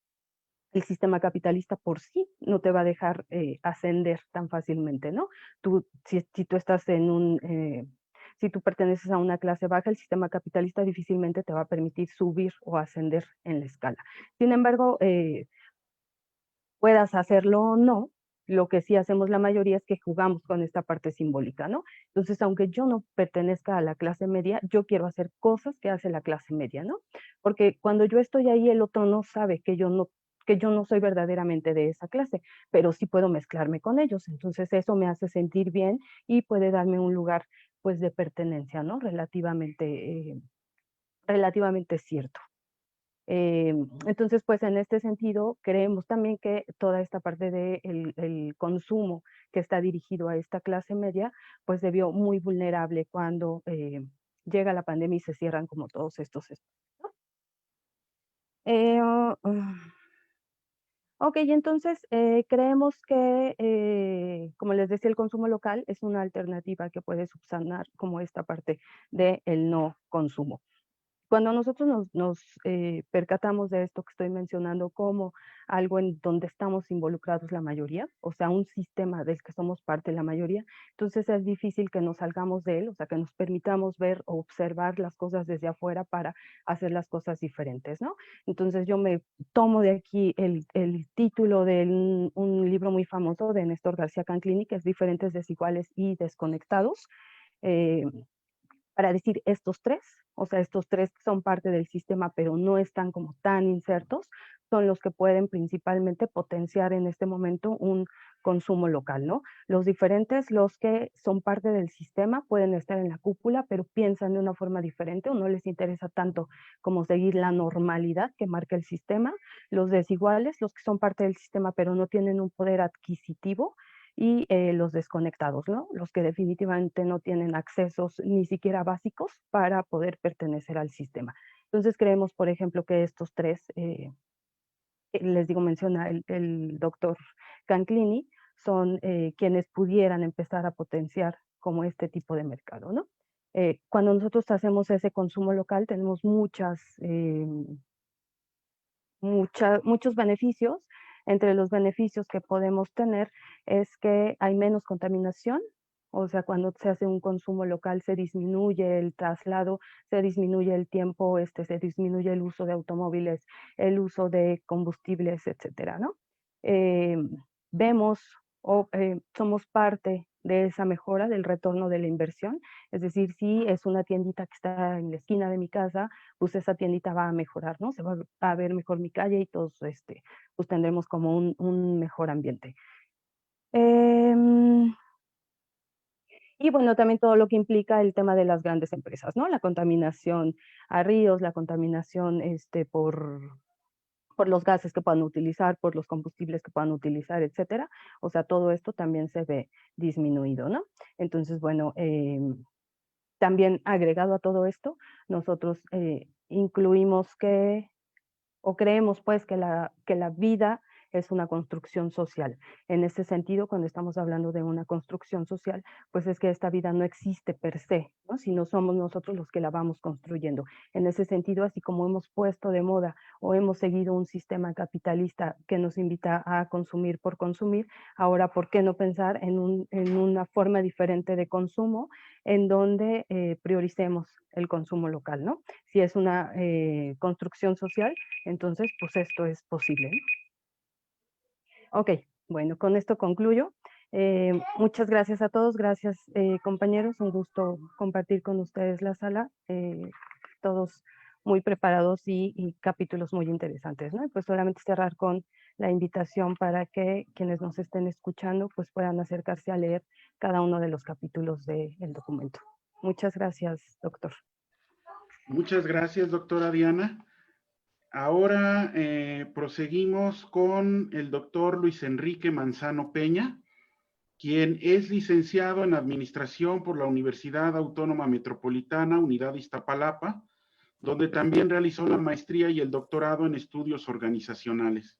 el sistema capitalista por sí no te va a dejar ascender tan fácilmente, ¿no? Si tú estás si tú perteneces a una clase baja, el sistema capitalista difícilmente te va a permitir subir o ascender en la escala. Sin embargo, puedas hacerlo o no, lo que sí hacemos la mayoría es que jugamos con esta parte simbólica, ¿no? Entonces, aunque yo no pertenezca a la clase media, yo quiero hacer cosas que hace la clase media, ¿no? Porque cuando yo estoy ahí, el otro no sabe que yo no soy verdaderamente de esa clase, pero sí puedo mezclarme con ellos. Entonces, eso me hace sentir bien y puede darme un lugar, pues, de pertenencia, ¿no? Relativamente cierto. Entonces, pues en este sentido, creemos también que toda esta parte del consumo que está dirigido a esta clase media, pues se vio muy vulnerable cuando llega la pandemia y se cierran como todos estos espacios, ¿no? Ok, entonces creemos que, como les decía, el consumo local es una alternativa que puede subsanar como esta parte del no consumo. Cuando nosotros nos percatamos de esto que estoy mencionando como algo en donde estamos involucrados la mayoría, o sea, un sistema del que somos parte la mayoría, entonces es difícil que nos salgamos de él, o sea, que nos permitamos ver o observar las cosas desde afuera para hacer las cosas diferentes, ¿no? Entonces yo me tomo de aquí el título de un libro muy famoso de Néstor García Canclini, que es Diferentes, Desiguales y Desconectados, para decir estos tres, o sea, estos tres que son parte del sistema, pero no están como tan insertos, son los que pueden principalmente potenciar en este momento un consumo local, ¿no? Los diferentes, los que son parte del sistema, pueden estar en la cúpula, pero piensan de una forma diferente o no les interesa tanto como seguir la normalidad que marca el sistema. Los desiguales, los que son parte del sistema, pero no tienen un poder adquisitivo, y los desconectados, ¿no? Los que definitivamente no tienen accesos ni siquiera básicos para poder pertenecer al sistema. Entonces creemos, por ejemplo, que estos tres, les digo, menciona el doctor Canclini, son quienes pudieran empezar a potenciar como este tipo de mercado, ¿no? Cuando nosotros hacemos ese consumo local tenemos muchos beneficios. Entre los beneficios que podemos tener es que hay menos contaminación, o sea, cuando se hace un consumo local se disminuye el traslado, se disminuye el tiempo, se disminuye el uso de automóviles, el uso de combustibles, etcétera, ¿no? Vemos o somos parte de esa mejora del retorno de la inversión, es decir, si es una tiendita que está en la esquina de mi casa, pues esa tiendita va a mejorar, ¿no? Se va a ver mejor mi calle y todos, pues tendremos como un mejor ambiente. Y bueno, también todo lo que implica el tema de las grandes empresas, ¿no? La contaminación a ríos, la contaminación por los gases que puedan utilizar, por los combustibles que puedan utilizar, etcétera. O sea, todo esto también se ve disminuido, ¿no? Entonces, bueno, también agregado a todo esto, nosotros incluimos o creemos pues que la vida es una construcción social. En ese sentido, cuando estamos hablando de una construcción social, pues es que esta vida no existe per se, ¿no? Sino somos nosotros los que la vamos construyendo. En ese sentido, así como hemos puesto de moda o hemos seguido un sistema capitalista que nos invita a consumir por consumir, ahora, ¿por qué no pensar en una forma diferente de consumo en donde prioricemos el consumo local, ¿no? Si es una construcción social, entonces, pues esto es posible, ¿no? Ok, bueno, con esto concluyo. Muchas gracias a todos, gracias compañeros, un gusto compartir con ustedes la sala, todos muy preparados y capítulos muy interesantes, ¿no? Y pues solamente cerrar con la invitación para que quienes nos estén escuchando pues puedan acercarse a leer cada uno de los capítulos del documento. Muchas gracias, doctor. Muchas gracias, doctora Diana. Ahora proseguimos con el doctor Luis Enrique Manzano Peña, quien es licenciado en Administración por la Universidad Autónoma Metropolitana, Unidad Iztapalapa, donde también realizó la maestría y el doctorado en estudios organizacionales.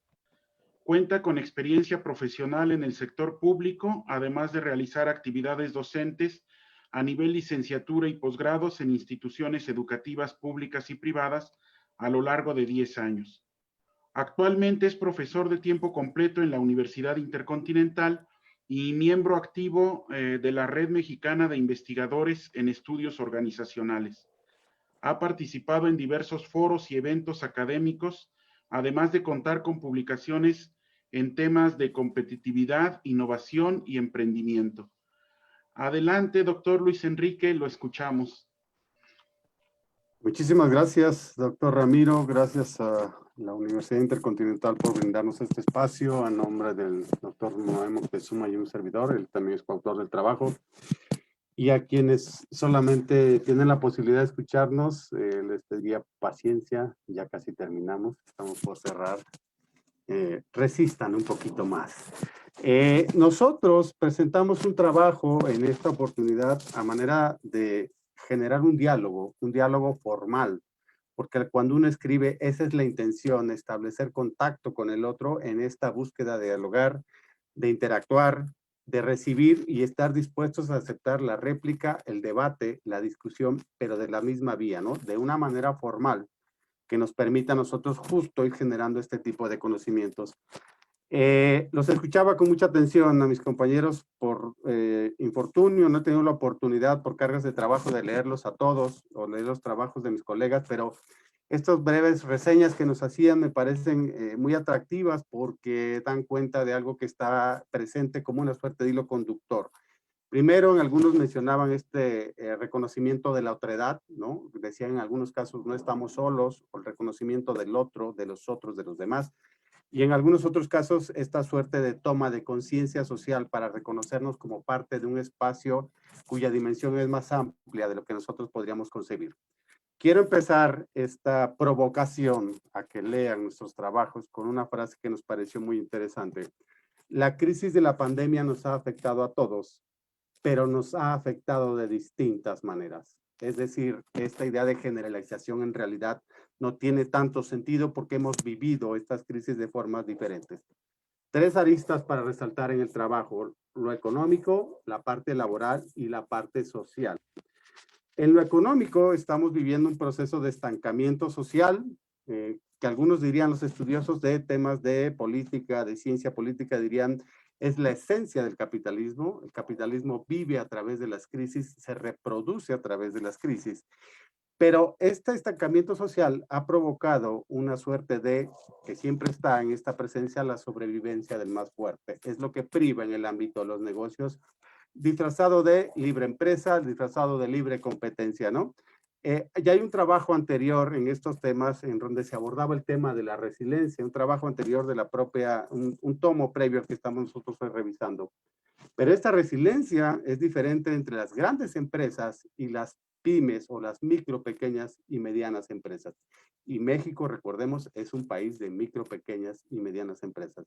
Cuenta con experiencia profesional en el sector público, además de realizar actividades docentes a nivel licenciatura y posgrados en instituciones educativas públicas y privadas a lo largo de 10 años. Actualmente es profesor de tiempo completo en la Universidad Intercontinental y miembro activo de la Red Mexicana de Investigadores en Estudios Organizacionales. Ha participado en diversos foros y eventos académicos, además de contar con publicaciones en temas de competitividad, innovación y emprendimiento. Adelante, doctor Luis Enrique, lo escuchamos. Muchísimas gracias, doctor Ramiro. Gracias a la Universidad Intercontinental por brindarnos este espacio. A nombre del doctor Noé Moctezuma y un servidor, él también es coautor del trabajo. Y a quienes solamente tienen la posibilidad de escucharnos, les pediría paciencia. Ya casi terminamos, estamos por cerrar. Resistan un poquito más. Nosotros presentamos un trabajo en esta oportunidad a manera de generar un diálogo formal, porque cuando uno escribe, esa es la intención, establecer contacto con el otro en esta búsqueda de dialogar, de interactuar, de recibir y estar dispuestos a aceptar la réplica, el debate, la discusión, pero de la misma vía, ¿no? De una manera formal que nos permita a nosotros justo ir generando este tipo de conocimientos. Los escuchaba con mucha atención a mis compañeros por infortunio, no he tenido la oportunidad por cargas de trabajo de leerlos a todos o leer los trabajos de mis colegas, pero estas breves reseñas que nos hacían me parecen muy atractivas porque dan cuenta de algo que está presente como una suerte de hilo conductor. Primero, en algunos mencionaban este reconocimiento de la otredad, ¿no? Decían en algunos casos no estamos solos, o el reconocimiento del otro, de los otros, de los demás. Y en algunos otros casos, esta suerte de toma de conciencia social para reconocernos como parte de un espacio cuya dimensión es más amplia de lo que nosotros podríamos concebir. Quiero empezar esta provocación a que lean nuestros trabajos con una frase que nos pareció muy interesante. La crisis de la pandemia nos ha afectado a todos, pero nos ha afectado de distintas maneras. Es decir, esta idea de generalización en realidad no tiene tanto sentido porque hemos vivido estas crisis de formas diferentes. 3 aristas para resaltar en el trabajo: lo económico, la parte laboral y la parte social. En lo económico estamos viviendo un proceso de estancamiento social, que algunos dirían, los estudiosos de temas de política, de ciencia política dirían, es la esencia del capitalismo. El capitalismo vive a través de las crisis, se reproduce a través de las crisis. Pero este estancamiento social ha provocado una suerte de, que siempre está en esta presencia, la sobrevivencia del más fuerte. Es lo que priva en el ámbito de los negocios, disfrazado de libre empresa, disfrazado de libre competencia, ¿no? Ya hay un trabajo anterior en estos temas en donde se abordaba el tema de la resiliencia, un trabajo anterior de la propia, un tomo previo al que estamos nosotros revisando. Pero esta resiliencia es diferente entre las grandes empresas y las pymes o las micro, pequeñas y medianas empresas. Y México, recordemos, es un país de micro, pequeñas y medianas empresas.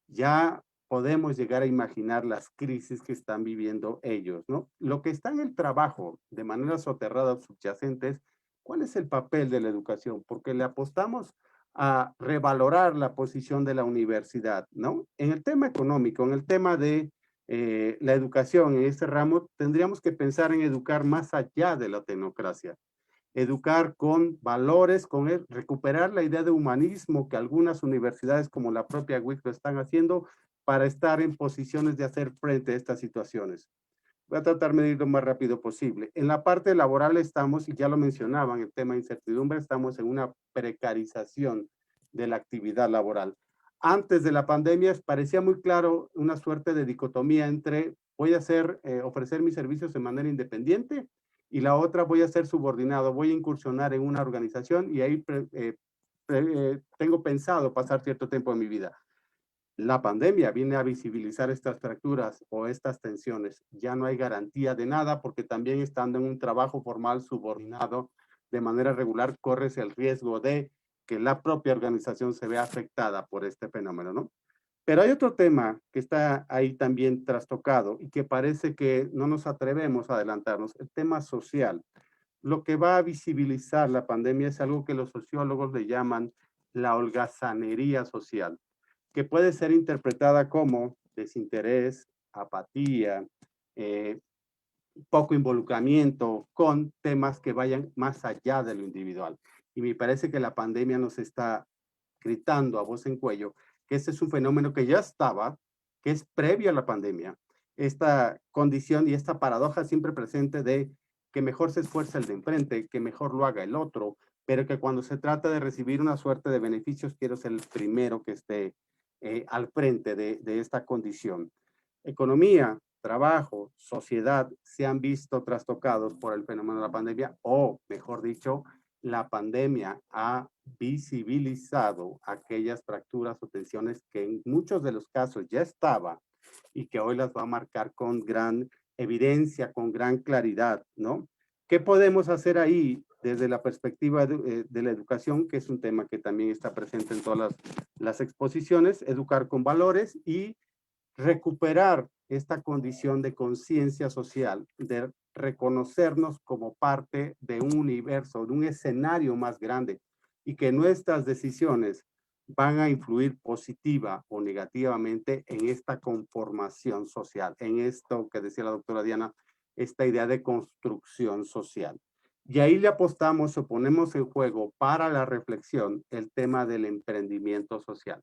Ya podemos llegar a imaginar las crisis que están viviendo ellos, ¿no? Lo que está en el trabajo de manera soterrada o subyacente es, ¿cuál es el papel de la educación? Porque le apostamos a revalorar la posición de la universidad, ¿no? En el tema económico, en el tema de la educación, en este ramo, tendríamos que pensar en educar más allá de la tecnocracia. Educar con valores, recuperar la idea de humanismo que algunas universidades como la propia UIC lo están haciendo para estar en posiciones de hacer frente a estas situaciones. Voy a tratar de ir lo más rápido posible. En la parte laboral estamos, y ya lo mencionaban, el tema de incertidumbre, estamos en una precarización de la actividad laboral. Antes de la pandemia parecía muy claro una suerte de dicotomía entre voy a ofrecer mis servicios de manera independiente y la otra voy a ser subordinado, voy a incursionar en una organización y ahí tengo pensado pasar cierto tiempo en mi vida. La pandemia viene a visibilizar estas fracturas o estas tensiones. Ya no hay garantía de nada porque también estando en un trabajo formal subordinado de manera regular corres el riesgo de que la propia organización se vea afectada por este fenómeno, ¿no? Pero hay otro tema que está ahí también trastocado y que parece que no nos atrevemos a adelantarnos, el tema social. Lo que va a visibilizar la pandemia es algo que los sociólogos le llaman la holgazanería social, que puede ser interpretada como desinterés, apatía, poco involucramiento con temas que vayan más allá de lo individual. Y me parece que la pandemia nos está gritando a voz en cuello que este es un fenómeno que ya estaba, que es previo a la pandemia. Esta condición y esta paradoja siempre presente de que mejor se esfuerza el de enfrente, que mejor lo haga el otro, pero que cuando se trata de recibir una suerte de beneficios, quiero ser el primero que esté al frente de esta condición. Economía, trabajo, sociedad se han visto trastocados por el fenómeno de la pandemia, o mejor dicho, la pandemia ha visibilizado aquellas fracturas o tensiones que en muchos de los casos ya estaba y que hoy las va a marcar con gran evidencia, con gran claridad, ¿no? ¿Qué podemos hacer ahí desde la perspectiva de la educación, que es un tema que también está presente en todas las exposiciones? Educar con valores y recuperar esta condición de conciencia social, de reconocernos como parte de un universo, de un escenario más grande, y que nuestras decisiones van a influir positiva o negativamente en esta conformación social, en esto que decía la doctora Diana, esta idea de construcción social. Y ahí le apostamos o ponemos en juego para la reflexión el tema del emprendimiento social,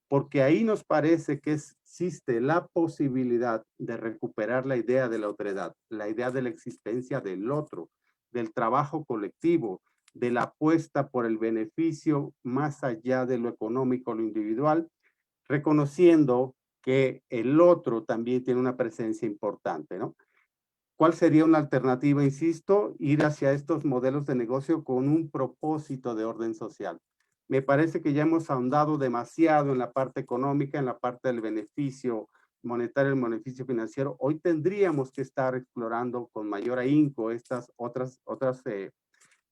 porque ahí nos parece que existe la posibilidad de recuperar la idea de la otredad, la idea de la existencia del otro, del trabajo colectivo, de la apuesta por el beneficio más allá de lo económico, lo individual, reconociendo que el otro también tiene una presencia importante, ¿no? ¿Cuál sería una alternativa? Insisto, ir hacia estos modelos de negocio con un propósito de orden social. Me parece que ya hemos ahondado demasiado en la parte económica, en la parte del beneficio monetario, el beneficio financiero. Hoy tendríamos que estar explorando con mayor ahínco estas otras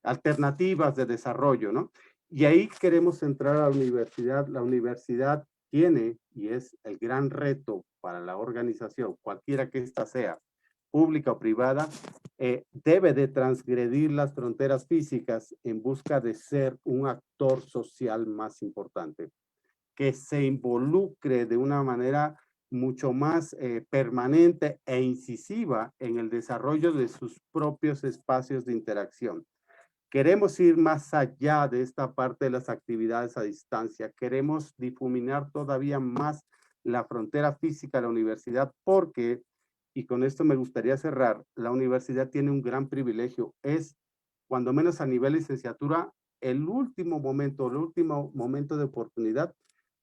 alternativas de desarrollo, ¿no? Y ahí queremos entrar a la universidad. La universidad tiene, y es el gran reto para la organización, cualquiera que ésta sea, pública o privada, debe de transgredir las fronteras físicas en busca de ser un actor social más importante, que se involucre de una manera mucho más permanente e incisiva en el desarrollo de sus propios espacios de interacción. Queremos ir más allá de esta parte de las actividades a distancia. Queremos difuminar todavía más la frontera física de la universidad porque, y con esto me gustaría cerrar, la universidad tiene un gran privilegio. Es, cuando menos a nivel licenciatura, el último momento de oportunidad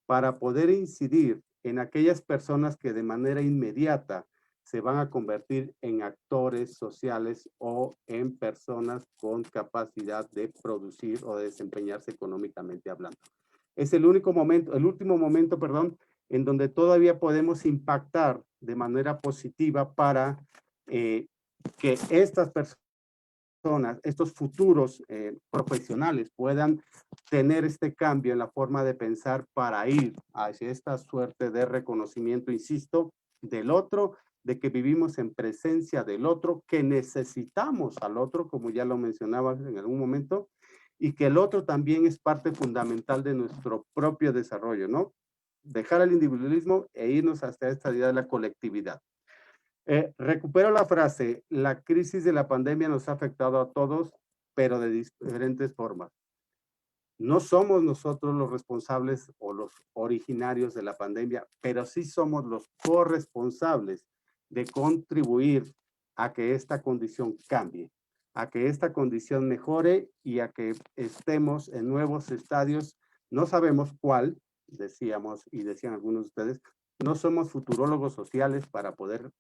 para poder incidir en aquellas personas que de manera inmediata se van a convertir en actores sociales o en personas con capacidad de producir o de desempeñarse económicamente hablando. Es el último momento, perdón, en donde todavía podemos impactar de manera positiva para que estas personas, estos futuros profesionales puedan tener este cambio en la forma de pensar para ir hacia esta suerte de reconocimiento, insisto, del otro, de que vivimos en presencia del otro, que necesitamos al otro, como ya lo mencionaba en algún momento, y que el otro también es parte fundamental de nuestro propio desarrollo, ¿no? Dejar el individualismo e irnos hasta esta idea de la colectividad. Recupero la frase, la crisis de la pandemia nos ha afectado a todos, pero de diferentes formas. No somos nosotros los responsables o los originarios de la pandemia, pero sí somos los corresponsables de contribuir a que esta condición cambie, a que esta condición mejore y a que estemos en nuevos estadios. No sabemos cuál, decíamos y decían algunos de ustedes, no somos futurólogos sociales para poder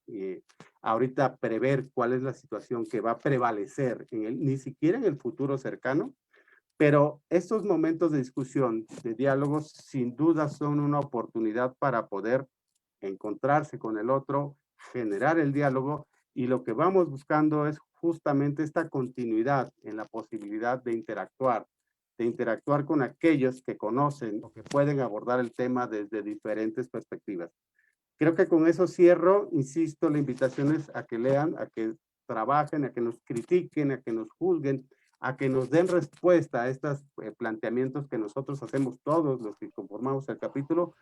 ahorita prever cuál es la situación que va a prevalecer, ni siquiera en el futuro cercano, pero estos momentos de discusión, de diálogos, sin duda son una oportunidad para poder encontrarse con el otro, generar el diálogo, y lo que vamos buscando es justamente esta continuidad en la posibilidad de interactuar con aquellos que conocen o que pueden abordar el tema desde diferentes perspectivas. Creo que con eso cierro. Insisto, la invitación es a que lean, a que trabajen, a que nos critiquen, a que nos juzguen, a que nos den respuesta a estos planteamientos que nosotros hacemos todos los que conformamos el capítulo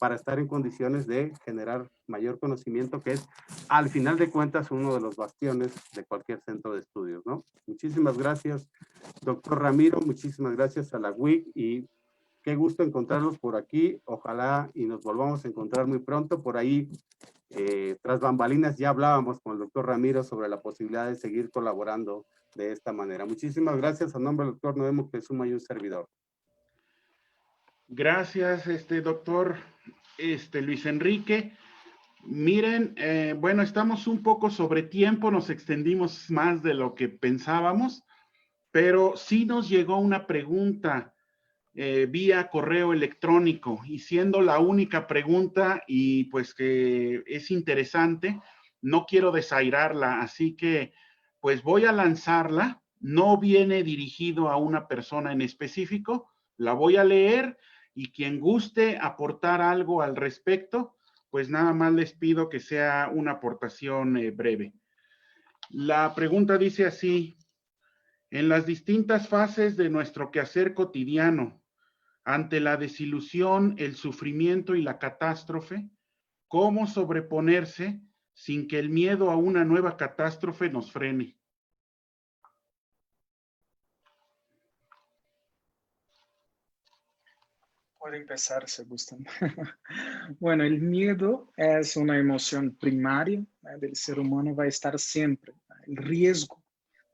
para estar en condiciones de generar mayor conocimiento, que es, al final de cuentas, uno de los bastiones de cualquier centro de estudios, ¿no? Muchísimas gracias, doctor Ramiro, muchísimas gracias a la UIC y qué gusto encontrarlos por aquí. Ojalá y nos volvamos a encontrar muy pronto. Por ahí, tras bambalinas, ya hablábamos con el doctor Ramiro sobre la posibilidad de seguir colaborando de esta manera. Muchísimas gracias. A nombre del doctor Noé Moctezuma y un servidor. Gracias, doctor Luis Enrique. Miren, bueno, estamos un poco sobre tiempo, nos extendimos más de lo que pensábamos, pero sí nos llegó una pregunta vía correo electrónico, y siendo la única pregunta y pues que es interesante, no quiero desairarla, así que pues voy a lanzarla. No viene dirigido a una persona en específico, la voy a leer y quien guste aportar algo al respecto, pues nada más les pido que sea una aportación breve. La pregunta dice así: en las distintas fases de nuestro quehacer cotidiano, ante la desilusión, el sufrimiento y la catástrofe, ¿cómo sobreponerse sin que el miedo a una nueva catástrofe nos frene? Puede empezar, si gustan. Bueno, el miedo es una emoción primaria, del ser humano, va a estar siempre. El riesgo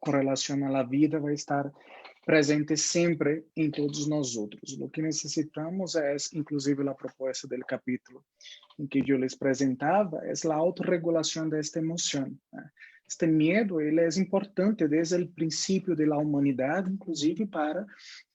con relación a la vida va a estar presente siempre en todos nosotros. Lo que necesitamos es, inclusive la propuesta del capítulo en que yo les presentaba, es la autorregulación de esta emoción. Este miedo, ele é importante desde o princípio da humanidade, inclusive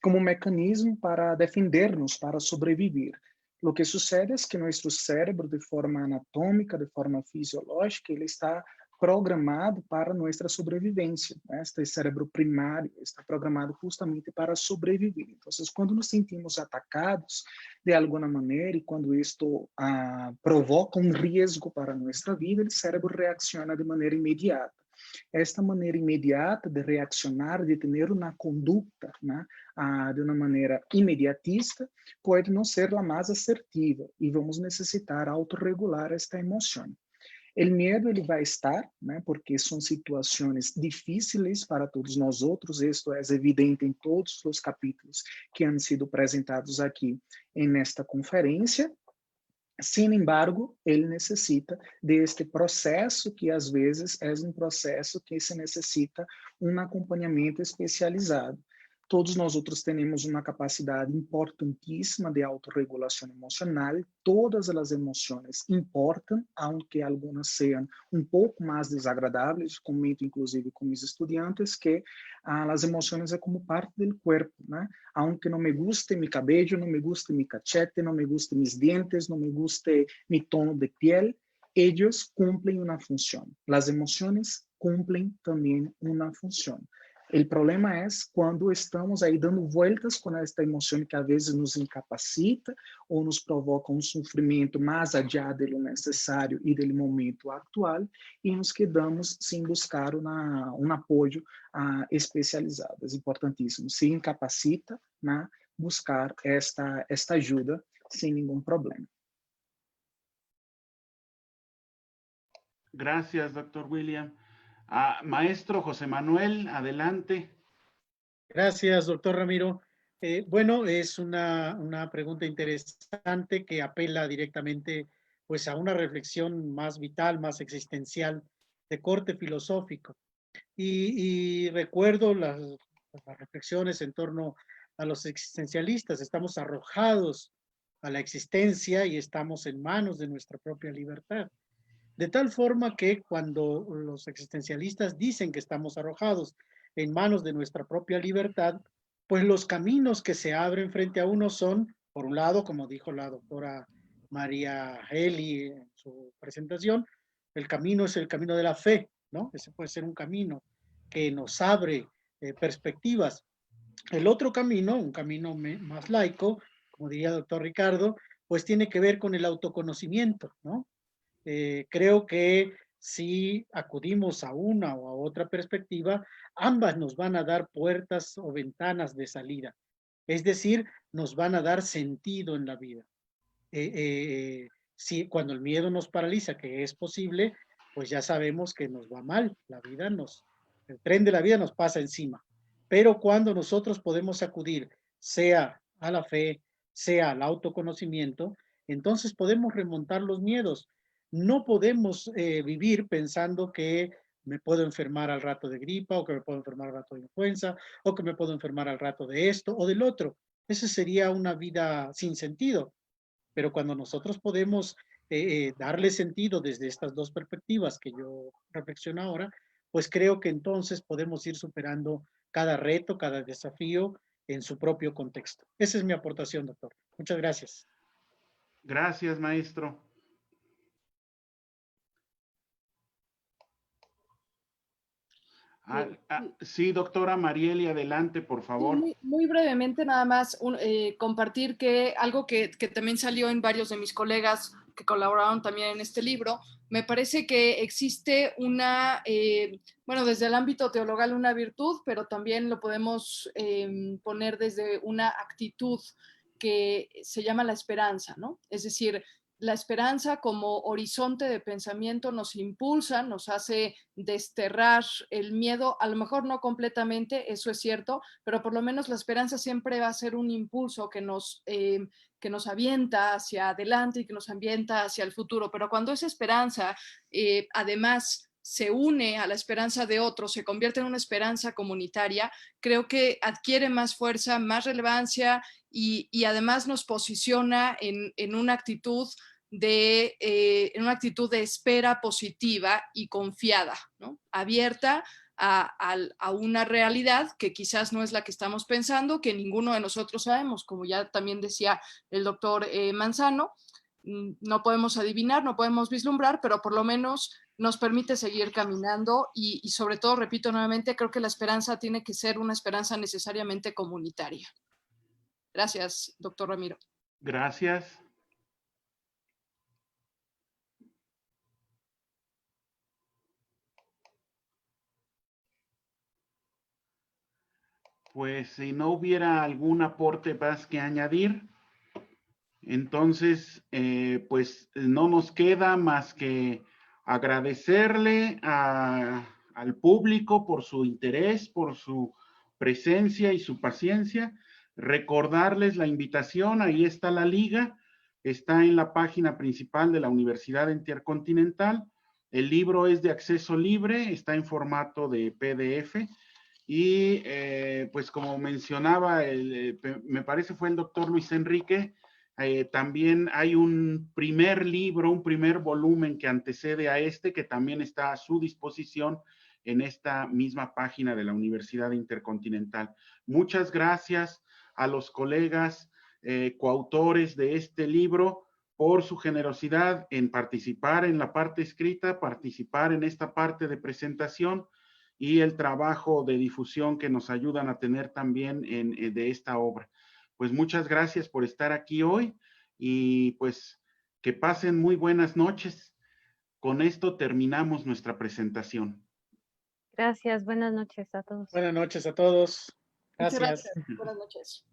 como mecanismo para defendernos, para sobreviver. O que sucede é que nosso cérebro, de forma anatômica, de forma fisiológica, ele está programado para nossa sobrevivência. Este cérebro primário está programado justamente para sobreviver. Então, quando nos sentimos atacados de alguma maneira e quando isto provoca risco para nossa vida, o cérebro reacciona de maneira imediata. Esta maneira imediata de reaccionar, de ter uma conduta, de uma maneira imediatista, pode não ser a mais assertiva e vamos necessitar autorregular esta emoção. O medo ele vai estar, porque são situações difíceis para todos nós outros. Isto é evidente em todos os capítulos que han sido apresentados aqui nesta conferência. Sin embargo, ele necessita deste processo que às vezes é um processo que se necessita acompanhamento especializado. Todos nós outros temos uma capacidade importantíssima de autorregulação emocional. Todas as emoções importam, aunque algumas sejam pouco mais desagradáveis. Comento, inclusive, com meus estudantes que as emoções é como parte do corpo, Aunque não me guste meu cabelo, não me guste meu cachete, não me guste mis dientes, não me guste mi tono de piel, eles cumprem uma função. As emoções cumprem também uma função. O problema é quando estamos aí dando voltas com esta emoção que às vezes nos incapacita ou nos provoca sofrimento mais allá do necessário e do momento atual e nos quedamos sem buscar apoio especializado. É importantíssimo. Se incapacita, buscar esta ajuda sem nenhum problema. Gracias, doctor William. Maestro José Manuel, adelante. Gracias, doctor Ramiro. Bueno, es una pregunta interesante que apela directamente pues, a una reflexión más vital, más existencial, de corte filosófico. Y recuerdo las reflexiones en torno a los existencialistas. Estamos arrojados a la existencia y estamos en manos de nuestra propia libertad. De tal forma que cuando los existencialistas dicen que estamos arrojados en manos de nuestra propia libertad, pues los caminos que se abren frente a uno son, por un lado, como dijo la doctora María Heli en su presentación, el camino es el camino de la fe, ¿no? Ese puede ser un camino que nos abre perspectivas. El otro camino, un camino más laico, como diría el doctor Ricardo, pues tiene que ver con el autoconocimiento, ¿no? Creo que si acudimos a una o a otra perspectiva, ambas nos van a dar puertas o ventanas de salida. Es decir, nos van a dar sentido en la vida. Si cuando el miedo nos paraliza, que es posible, pues ya sabemos que nos va mal. El tren de la vida nos pasa encima. Pero cuando nosotros podemos acudir, sea a la fe, sea al autoconocimiento, entonces podemos remontar los miedos. No podemos vivir pensando que me puedo enfermar al rato de gripa, o que me puedo enfermar al rato de influenza, o que me puedo enfermar al rato de esto o del otro. Esa sería una vida sin sentido. Pero cuando nosotros podemos darle sentido desde estas dos perspectivas que yo reflexiono ahora, pues creo que entonces podemos ir superando cada reto, cada desafío en su propio contexto. Esa es mi aportación, doctor. Muchas gracias. Gracias, maestro. Sí, doctora Marieli, adelante, por favor. Muy brevemente, nada más compartir que algo que también salió en varios de mis colegas que colaboraron también en este libro, me parece que existe bueno, desde el ámbito teologal una virtud, pero también lo podemos poner desde una actitud que se llama la esperanza, ¿no? Es decir, la esperanza como horizonte de pensamiento nos impulsa, nos hace desterrar el miedo, a lo mejor no completamente, eso es cierto, pero por lo menos la esperanza siempre va a ser un impulso que nos avienta hacia adelante y que nos avienta hacia el futuro. Pero cuando esa esperanza, además, se une a la esperanza de otros, se convierte en una esperanza comunitaria, creo que adquiere más fuerza, más relevancia y además nos posiciona en una actitud de espera positiva y confiada, ¿no? Abierta a una realidad que quizás no es la que estamos pensando, que ninguno de nosotros sabemos, como ya también decía el doctor Manzano. No podemos adivinar, no podemos vislumbrar, pero por lo menos nos permite seguir caminando y sobre todo, repito nuevamente, creo que la esperanza tiene que ser una esperanza necesariamente comunitaria. Gracias, doctor Ramiro. Gracias. Pues si no hubiera algún aporte más que añadir, entonces pues no nos queda más que agradecerle al público por su interés, por su presencia y su paciencia, recordarles la invitación, ahí está la liga, está en la página principal de la Universidad Intercontinental, el libro es de acceso libre, está en formato de PDF, y pues como mencionaba, me parece fue el doctor Luis Enrique, también hay un primer libro, un primer volumen que antecede a este, que también está a su disposición en esta misma página de la Universidad Intercontinental. Muchas gracias a los colegas coautores de este libro por su generosidad en participar en la parte escrita, participar en esta parte de presentación, y el trabajo de difusión que nos ayudan a tener también de esta obra. Pues muchas gracias por estar aquí hoy y pues que pasen muy buenas noches. Con esto terminamos nuestra presentación. Gracias, buenas noches a todos. Buenas noches a todos. Muchas Gracias. gracias. Buenas noches.